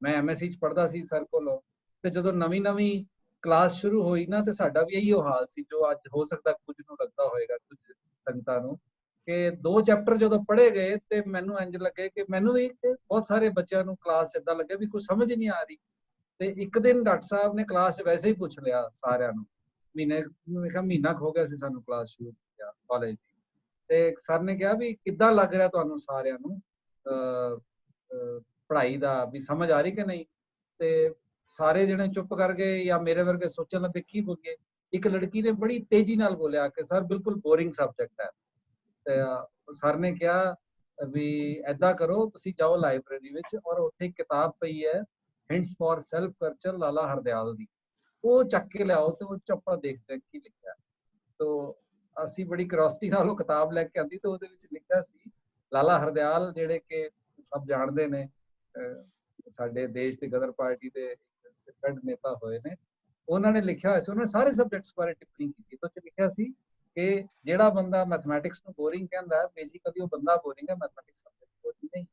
ਮੈਂ MSc 'ਚ ਪੜ੍ਹਦਾ ਸੀ ਸਰ ਕੋਲੋਂ, ਤੇ ਜਦੋਂ ਨਵੀਂ ਕਲਾਸ ਸ਼ੁਰੂ ਹੋਈ ਨਾ, ਤੇ ਸਾਡਾ ਵੀ ਇਹੀ ਹਾਲ ਸੀ ਜੋ ਅੱਜ ਹੋ ਸਕਦਾ ਕੁਝ ਨੂੰ ਲੱਗਦਾ ਹੋਏਗਾ, ਕੁਝ ਸੰਗਤਾਂ ਨੂੰ, ਕਿ 2 ਚੈਪਟਰ ਜਦੋਂ ਪੜ੍ਹੇ ਗਏ ਤੇ ਮੈਨੂੰ ਇੰਜ ਲੱਗੇ ਕਿ ਮੈਨੂੰ ਵੀ, ਬਹੁਤ ਸਾਰੇ ਬੱਚਿਆਂ ਨੂੰ ਕਲਾਸ ਏਦਾਂ ਲੱਗੇ ਵੀ ਕੁਝ ਸਮਝ ਹੀ ਨਹੀਂ ਆ ਰਹੀ। ਤੇ ਇੱਕ ਦਿਨ ਡਾਕਟਰ ਸਾਹਿਬ ਨੇ ਕਲਾਸ ਵੈਸੇ ਹੀ ਪੁੱਛ ਲਿਆ ਸਾਰਿਆਂ ਨੂੰ, ਮਹੀਨਾ ਹੋ ਗਿਆ ਸੀ ਸਾਨੂੰ ਕਲਾਸ ਸ਼ੁਰੂ ਕੀਤਾ ਕਾਲਜ ਦੀ, ਤੇ ਸਰ ਨੇ ਕਿਹਾ ਵੀ ਕਿੱਦਾਂ ਲੱਗ ਰਿਹਾ ਤੁਹਾਨੂੰ ਸਾਰਿਆਂ ਨੂੰ ਪੜ੍ਹਾਈ ਦਾ, ਵੀ ਸਮਝ ਆ ਰਹੀ ਕਿ ਨਹੀਂ। ਤੇ ਸਾਰੇ ਜਣੇ ਚੁੱਪ ਕਰ ਗਏ ਜਾਂ ਮੇਰੇ ਵਰਗੇ ਸੋਚਣ ਲੱਗੇ ਕੀ ਬੋਲੀਏ। ਇੱਕ ਲੜਕੀ ਨੇ ਬੜੀ ਤੇਜ਼ੀ ਨਾਲ ਬੋਲਿਆ ਕਿ ਸਰ ਬਿਲਕੁਲ ਬੋਰਿੰਗ ਸਬਜੈਕਟ ਹੈ। ਤੇ ਸਰ ਨੇ ਕਿਹਾ ਵੀ ਏਦਾਂ ਕਰੋ, ਤੁਸੀਂ ਜਾਓ ਲਾਇਬ੍ਰੇਰੀ ਵਿੱਚ ਔਰ ਉੱਥੇ ਇੱਕ ਕਿਤਾਬ ਪਈ ਹੈ ਹਿੰਟਸ ਫॉर ਸੈਲਫ ਕਲਚਰ ਲਾਲਾ ਹਰਦਿਆਲ ਦੀ, ਉਹ ਚੱਕ ਕੇ ਲਿਆਓ ਤੇ ਉਹ ਚ ਆਪਾਂ ਦੇਖਦੇ ਕੀ ਲਿਖਿਆ। ਤੋ ਅਸੀਂ ਬੜੀ ਕਿਉਰਿਓਸਿਟੀ ਨਾਲ ਉਹ ਕਿਤਾਬ ਲੈ ਕੇ ਆਂਦੀ ਤੇ ਉਹਦੇ ਵਿੱਚ ਲਿਖਿਆ ਸੀ ਲਾਲਾ ਹਰਦਿਆਲ ਜਿਹੜੇ ਕਿ ਸਭ ਜਾਣਦੇ ਨੇ, ਸਾਡੇ ਦੇਸ਼ ਦੀ ਗਦਰ ਪਾਰਟੀ ਦੇ ਸਿੱਖੜ ਨੇਤਾ ਹੋਏ ਨੇ। ਉਹਨਾਂ ਨੇ ਲਿਖਿਆ ਹੋਇਆ ਸੀ, ਉਹਨਾਂ ਨੇ ਸਾਰੇ ਸਬਜੈਕਟਸ ਬਾਰੇ ਟਿੱਪਣੀ ਕੀਤੀ। ਤੋਂ ਚ ਲਿਖਿਆ ਸੀ ਕਿ ਜਿਹੜਾ ਬੰਦਾ ਮੈਥਮੈਟਿਕਸ ਨੂੰ ਬੋਰਿੰਗ ਕਹਿੰਦਾ, ਬੇਸਿਕਲੀ ਉਹ ਬੰਦਾ ਬੋਰਿੰਗ ਹੈ, ਮੈਥਮੈਟਿਕਸ ਸਬਜੈਕਟ ਬੋਰਿੰਗ ਨਹੀਂ।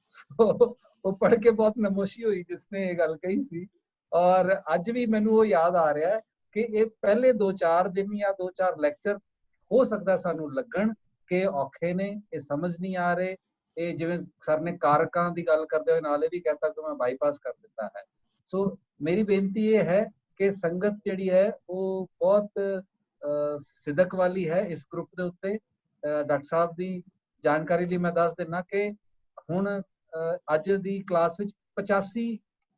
ਸੋ ਉਹ ਪੜ੍ਹ ਕੇ ਬਹੁਤ ਨਮੋਸ਼ੀ ਹੋਈ ਜਿਸਨੇ ਇਹ ਗੱਲ ਕਹੀ ਸੀ। ਔਰ ਅੱਜ ਵੀ ਮੈਨੂੰ ਉਹ ਯਾਦ ਆ ਰਿਹਾ ਕਿ ਇਹ ਪਹਿਲੇ 2-4 ਦਿਨ ਜਾਂ 2-4 ਲੈਕਚਰ ਹੋ ਸਕਦਾ ਸਾਨੂੰ ਲੱਗਣ ਕਿ ਔਖੇ ਨੇ, ਇਹ ਸਮਝ ਨਹੀਂ ਆ ਰਹੇ। ਇਹ ਜਿਵੇਂ ਸਰ ਨੇ ਕਾਰਕਾਂ ਦੀ ਗੱਲ ਕਰਦੇ ਹੋਏ ਨਾਲੇ ਵੀ कहता ਕਿ ਮੈਂ ਬਾਈਪਾਸ ਕਰ ਦਿੱਤਾ ਹੈ। ਸੋ ਮੇਰੀ ਬੇਨਤੀ ਇਹ ਹੈ ਕਿ ਸੰਗਤ ਜਿਹੜੀ ਹੈ ਉਹ ਬਹੁਤ ਸਿਦਕ ਵਾਲੀ ਹੈ ਇਸ ਗਰੁੱਪ ਦੇ ਉੱਤੇ। ਡਾਕਟਰ ਸਾਹਿਬ ਦੀ ਜਾਣਕਾਰੀ ਲਈ ਮੈਂ ਦੱਸ ਦਿੰਦਾ ਕਿ ਹੁਣ ਅੱਜ ਦੀ ਕਲਾਸ ਵਿੱਚ 85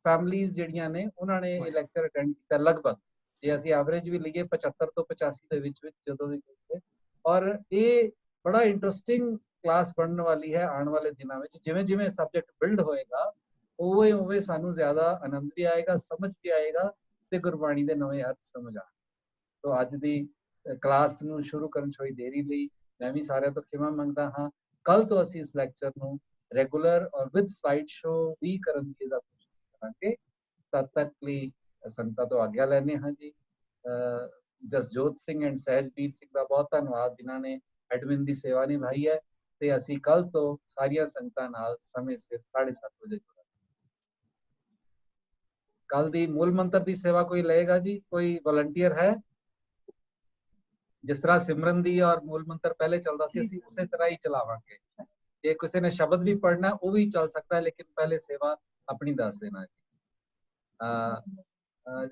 ਫੈਮਲੀਜ਼ ਜਿਹੜੀਆਂ ਨੇ ਉਹਨਾਂ ਨੇ ਇਹ ਲੈਕਚਰ ਅਟੈਂਡ ਕੀਤਾ ਲਗਭਗ, ਜੇ ਅਸੀਂ ਐਵਰੇਜ ਵੀ ਲਈਏ 75 ਤੋਂ 85 ਦੇ ਵਿੱਚ ਜਦੋਂ ਵੀ ਕੀਤੇ। ਔਰ ਇਹ ਬੜਾ ਇੰਟਰਸਟਿੰਗ ਕਲਾਸ ਬਣਨ ਵਾਲੀ ਹੈ ਆਉਣ ਵਾਲੇ ਦਿਨਾਂ ਵਿੱਚ। ਜਿਵੇਂ ਜਿਵੇਂ ਸਬਜੈਕਟ ਬਿਲਡ ਹੋਏਗਾ ਉਵੇਂ ਉਵੇਂ ਸਾਨੂੰ ਜ਼ਿਆਦਾ ਆਨੰਦ ਵੀ ਆਏਗਾ, ਸਮਝ ਵੀ ਆਏਗਾ ਤੇ ਗੁਰਬਾਣੀ ਦੇ ਨਵੇਂ ਅਰਥ ਸਮਝ ਆਉਣਗੇ। ਤੋ ਅੱਜ ਦੀ ਕਲਾਸ ਨੂੰ ਸ਼ੁਰੂ ਕਰਨ 'ਚ ਹੋਈ ਦੇਰੀ ਲਈ ਮੈਂ ਵੀ ਸਾਰਿਆਂ ਤੋਂ ਖਿਮਾ ਮੰਗਦਾ ਹਾਂ। ਕੱਲ ਤੋਂ ਅਸੀਂ ਇਸ ਲੈਕਚਰ ਨੂੰ ਰੈਗੂਲਰ ਔਰ ਵਿਦ ਸਲਾਈਡ ਸ਼ੋ ਵੀ ਕਰਨ ਦੀ ਕੋਸ਼ਿਸ਼ ਕਰਾਂਗੇ। ਤਦ ਤੱਕ ਲਈ ਸੰਗਤਾਂ ਤੋਂ ਆਗਿਆ ਲੈਂਦੇ ਹਾਂ ਜੀ। ਜਸਜੋਤ ਸਿੰਘ ਐਂਡ ਸਹਿਜਵੀਰ ਸਿੰਘ ਦਾ ਬਹੁਤ ਧੰਨਵਾਦ ਜਿਨ੍ਹਾਂ ਨੇ ਐਡਮਿਨ ਦੀ ਸੇਵਾ ਨਿਭਾਈ ਹੈ। ਤੇ ਅਸੀਂ ਕੱਲ ਤੋਂ ਸਾਰੀਆਂ ਸੰਗਤਾਂ ਨਾਲ ਸਮੇਂ ਸਿਰ 7:30 ਵਜੇ ਜੁੜਾਂਗੇ। ਕੱਲ ਦੀ ਮੂਲ ਮੰਤਰ ਦੀ ਸੇਵਾ ਕੋਈ ਲਏਗਾ ਜੀ? ਕੋਈ ਵਲੰਟੀਅਰ ਹੈ? ਜਿਸ ਤਰ੍ਹਾਂ ਸਿਮਰਨ ਦੀ ਔਰ ਮੂਲ ਮੰਤਰ ਪਹਿਲੇ ਚੱਲਦਾ ਸੀ ਅਸੀਂ ਉਸੇ ਤਰ੍ਹਾਂ ਹੀ ਚਲਾਵਾਂਗੇ। ਜੇ ਕਿਸੇ ਨੇ ਸ਼ਬਦ ਵੀ ਪੜ੍ਹਨਾ ਉਹ ਵੀ ਚੱਲ ਸਕਦਾ ਹੈ, ਲੇਕਿਨ ਪਹਿਲੇ ਸੇਵਾ ਆਪਣੀ ਦੱਸ ਦੇਣਾ ਜੀ।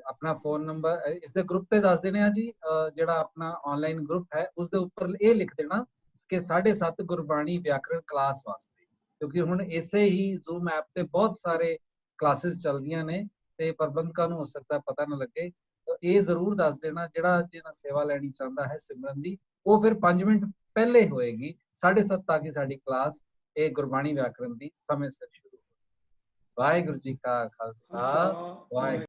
ਆਪਣਾ ਫੋਨ ਨੰਬਰ ਇਸ ਦੇ ਗਰੁੱਪ ਤੇ ਦੱਸ ਦੇਣਾ ਜੀ। ਜਿਹੜਾ ਆਪਣਾ ਆਨਲਾਈਨ ਗਰੁੱਪ ਹੈ ਉਸ ਦੇ ਉੱਪਰ ਇਹ ਲਿਖ ਦੇਣਾ ਕਿ 7:30 ਗੁਰਬਾਣੀ ਵਿਆਕਰਣ ਕਲਾਸ ਵਾਸਤੇ, ਕਿਉਂਕਿ ਹੁਣ ਇਸੇ ਹੀ ਜ਼ੂਮ ਐਪ ਤੇ ਬਹੁਤ ਸਾਰੇ ਕਲਾਸਿਸ ਚੱਲਦੀਆਂ ਨੇ ਤੇ ਪ੍ਰਬੰਧਕਾਂ ਨੂੰ ਹੋ ਸਕਦਾ ਪਤਾ ਨਾ ਲੱਗੇ। ਇਹ ਜ਼ਰੂਰ ਦੱਸ ਦੇਣਾ ਜਿਹੜਾ ਸੇਵਾ ਲੈਣੀ ਚਾਹੁੰਦਾ ਹੈ ਸਿਮਰਨ ਦੀ, ਉਹ ਫਿਰ 5 ਮਿੰਟ ਪਹਿਲੇ ਹੋਏਗੀ 7:30 ਤਾਂ ਕਿ ਸਾਡੀ ਕਲਾਸ ਇਹ ਗੁਰਬਾਣੀ ਵਿਆਕਰਣ ਦੀ ਸਮੇਂ ਸਿਰ ਸ਼ੁਰੂ ਹੋ। ਵਾਹਿਗੁਰੂ ਜੀ ਕਾ ਖਾਲਸਾ, ਵਾਹਿਗੁਰੂ।